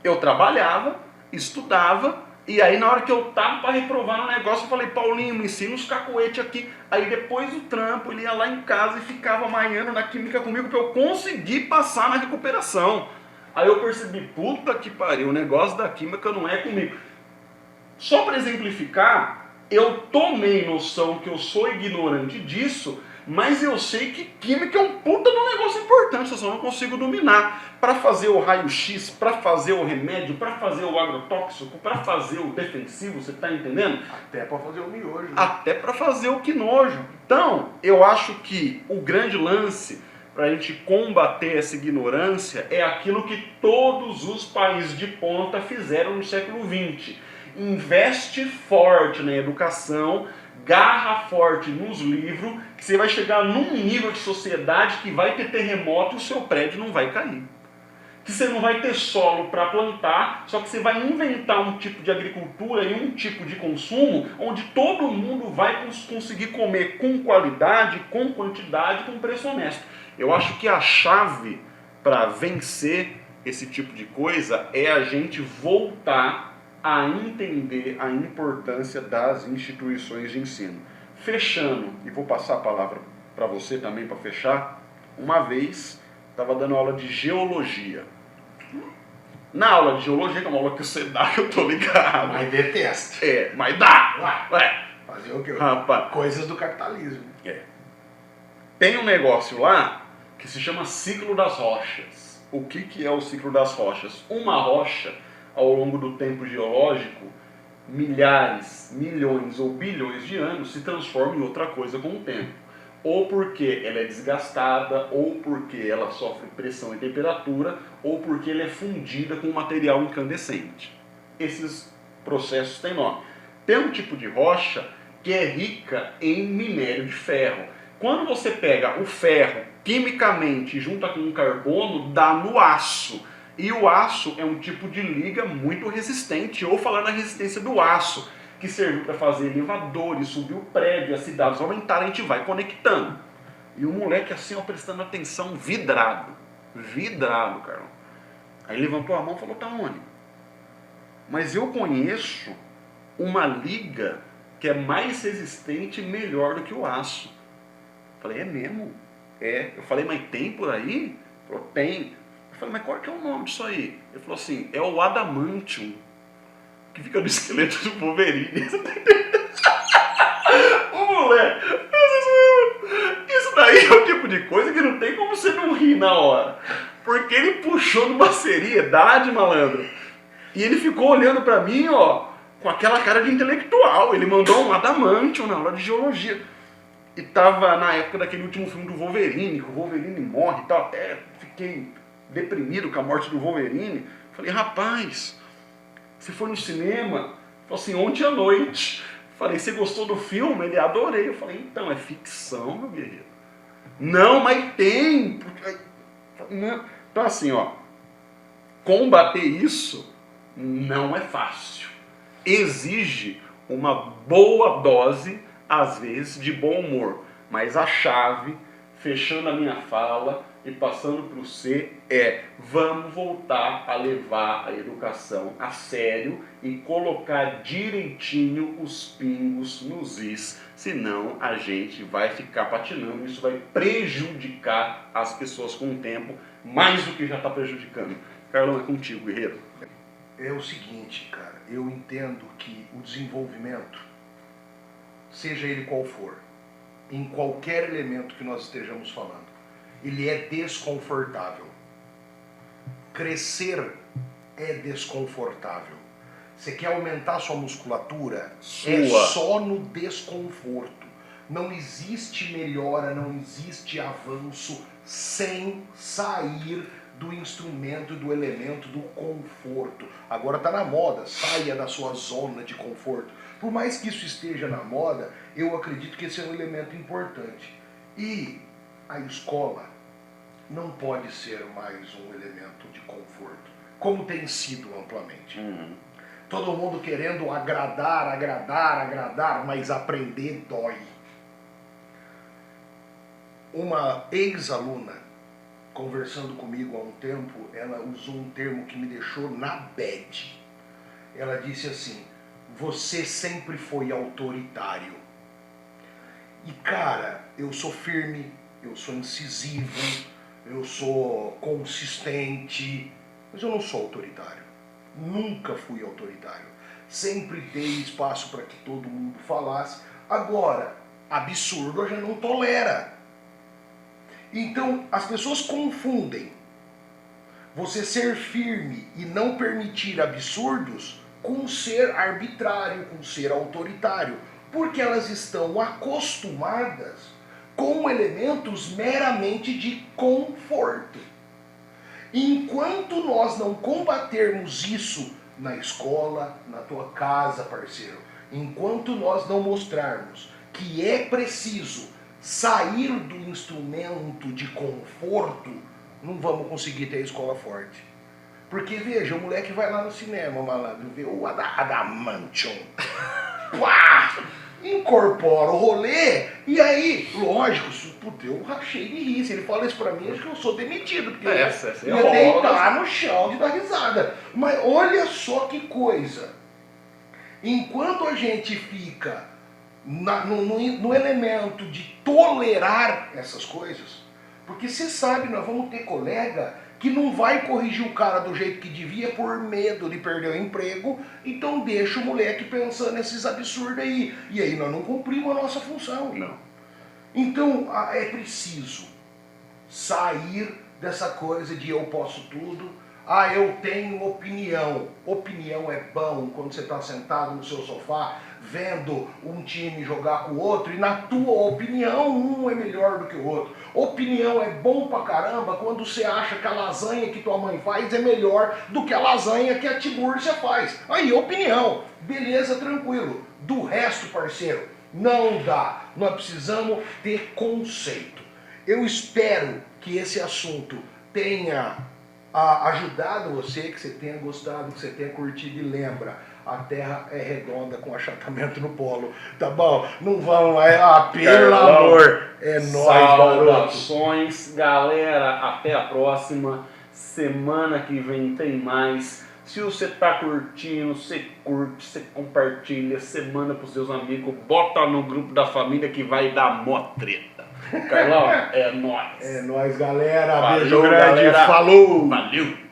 eu trabalhava, estudava, e aí na hora que eu tava para reprovar no negócio, eu falei, Paulinho, me ensina os cacoetes aqui. Aí depois do trampo, ele ia lá em casa e ficava manhando na química comigo para eu conseguir passar na recuperação. Aí eu percebi, puta que pariu, o negócio da química não é comigo. Só para exemplificar, eu tomei noção que eu sou ignorante disso, mas eu sei que química é um puta de um negócio importante, eu só não consigo dominar. Para fazer o raio-x, para fazer o remédio, para fazer o agrotóxico, para fazer o defensivo, você está entendendo? Até para fazer o miojo. Né? Até para fazer o quinojo. Então, eu acho que o grande lance para a gente combater essa ignorância é aquilo que todos os países de ponta fizeram no século XX. Investe forte na educação, garra forte nos livros, que você vai chegar num nível de sociedade que vai ter terremoto e o seu prédio não vai cair. Que você não vai ter solo para plantar, só que você vai inventar um tipo de agricultura e um tipo de consumo onde todo mundo vai conseguir comer com qualidade, com quantidade, com preço honesto. Eu acho que a chave para vencer esse tipo de coisa é a gente voltar a entender a importância das instituições de ensino. Fechando, e vou passar a palavra para você também para fechar, uma vez estava dando aula de geologia. Na aula de geologia, que é uma aula que você dá, que eu tô ligado. Mas detesta. É, mas dá! Fazer o quê? Rapaz. Coisas do capitalismo. É. Tem um negócio lá que se chama ciclo das rochas. O que é o ciclo das rochas? Uma rocha, ao longo do tempo geológico, milhares, milhões ou bilhões de anos, se transforma em outra coisa com o tempo. Ou porque ela é desgastada, ou porque ela sofre pressão e temperatura, ou porque ela é fundida com um material incandescente. Esses processos têm nome. Tem um tipo de rocha que é rica em minério de ferro. Quando você pega o ferro quimicamente e junta com o carbono, dá no aço. E o aço é um tipo de liga muito resistente, ou falando na resistência do aço, que serviu para fazer elevadores, subir o prédio, as cidades aumentaram, a gente vai conectando. E o moleque assim, ó, prestando atenção, vidrado, Carlão. Aí levantou a mão e falou, tá onde? Mas eu conheço uma liga que é mais resistente e melhor do que o aço. Eu falei, é mesmo? É. Eu falei, mas tem por aí? Ele falou, tem. Eu falei, mas qual que é o nome disso aí? Ele falou assim, é o adamantium, que fica no esqueleto do Wolverine. O moleque, e aí é o tipo de coisa que não tem como você não rir na hora. Porque ele puxou numa seriedade, malandro. E ele ficou olhando pra mim, ó, com aquela cara de intelectual. Ele mandou um adamantium na aula de geologia. E tava na época daquele último filme do Wolverine, que o Wolverine morre e tal. Até fiquei deprimido com a morte do Wolverine. Falei, rapaz, você foi no cinema? Falei assim, ontem à noite. Falei, você gostou do filme? Ele, adorei. Eu falei, então, é ficção, meu guerreiro. Não, mas tem. Não. Então assim, ó, combater isso não é fácil. Exige uma boa dose, às vezes, de bom humor. Mas a chave, fechando a minha fala e passando para o C, é vamos voltar a levar a educação a sério e colocar direitinho os pingos nos is, senão a gente vai ficar patinando. Isso vai prejudicar as pessoas com o tempo, mais do que já está prejudicando. Carlão, é contigo, guerreiro. É o seguinte, cara, eu entendo que o desenvolvimento, seja ele qual for, em qualquer elemento que nós estejamos falando, ele é desconfortável. Crescer é desconfortável. Você quer aumentar sua musculatura? É só no desconforto. Não existe melhora, não existe avanço sem sair do instrumento, do elemento, do conforto. Agora está na moda, saia da sua zona de conforto. Por mais que isso esteja na moda, eu acredito que esse é um elemento importante. E a escola não pode ser mais um elemento de conforto, como tem sido amplamente. Todo mundo querendo agradar, mas aprender dói. Uma ex-aluna, conversando comigo há um tempo, ela usou um termo que me deixou na bad. Ela disse assim, você sempre foi autoritário. E cara, eu sou firme, eu sou incisivo, eu sou consistente, mas eu não sou autoritário. Nunca fui autoritário. Sempre dei espaço para que todo mundo falasse. Agora, absurdo a gente não tolera. Então, as pessoas confundem você ser firme e não permitir absurdos com ser arbitrário, com ser autoritário. Porque elas estão acostumadas com elementos meramente de conforto. Enquanto nós não combatermos isso na escola, na tua casa, parceiro, enquanto nós não mostrarmos que é preciso sair do instrumento de conforto, não vamos conseguir ter a escola forte. Porque, veja, o moleque vai lá no cinema, malandro, vê o adamantium. Pá! Incorpora o rolê, e aí, lógico, puta, eu rachei de rir. Se ele fala isso pra mim, acho que eu sou demitido, porque eu ia deitar no chão de dar risada. Mas olha só que coisa. Enquanto a gente fica no elemento de tolerar essas coisas, porque você sabe, nós vamos ter colega que não vai corrigir o cara do jeito que devia por medo de perder o emprego, então deixa o moleque pensando nesses absurdos aí. E aí nós não cumprimos a nossa função. Não. Então é preciso sair dessa coisa de eu posso tudo, eu tenho opinião. Opinião é bom quando você está sentado no seu sofá, vendo um time jogar com o outro e na tua opinião um é melhor do que o outro. Opinião é bom pra caramba quando você acha que a lasanha que tua mãe faz é melhor do que a lasanha que a Tiburcia faz. Aí, opinião. Beleza, tranquilo. Do resto, parceiro, não dá. Nós precisamos ter conceito. Eu espero que esse assunto tenha ajudado você, que você tenha gostado, que você tenha curtido. E lembra, a Terra é redonda com achatamento no polo, tá bom? Não vamos lá, pelo amor, é nóis, garoto. Saudações, galera, até a próxima, semana que vem tem mais. Se você tá curtindo, você curte, você compartilha, você manda pros seus amigos, bota no grupo da família que vai dar mó treta. Carlão, é nóis. É nóis, galera, Valeu, beijo grande, galera. falou! Valeu!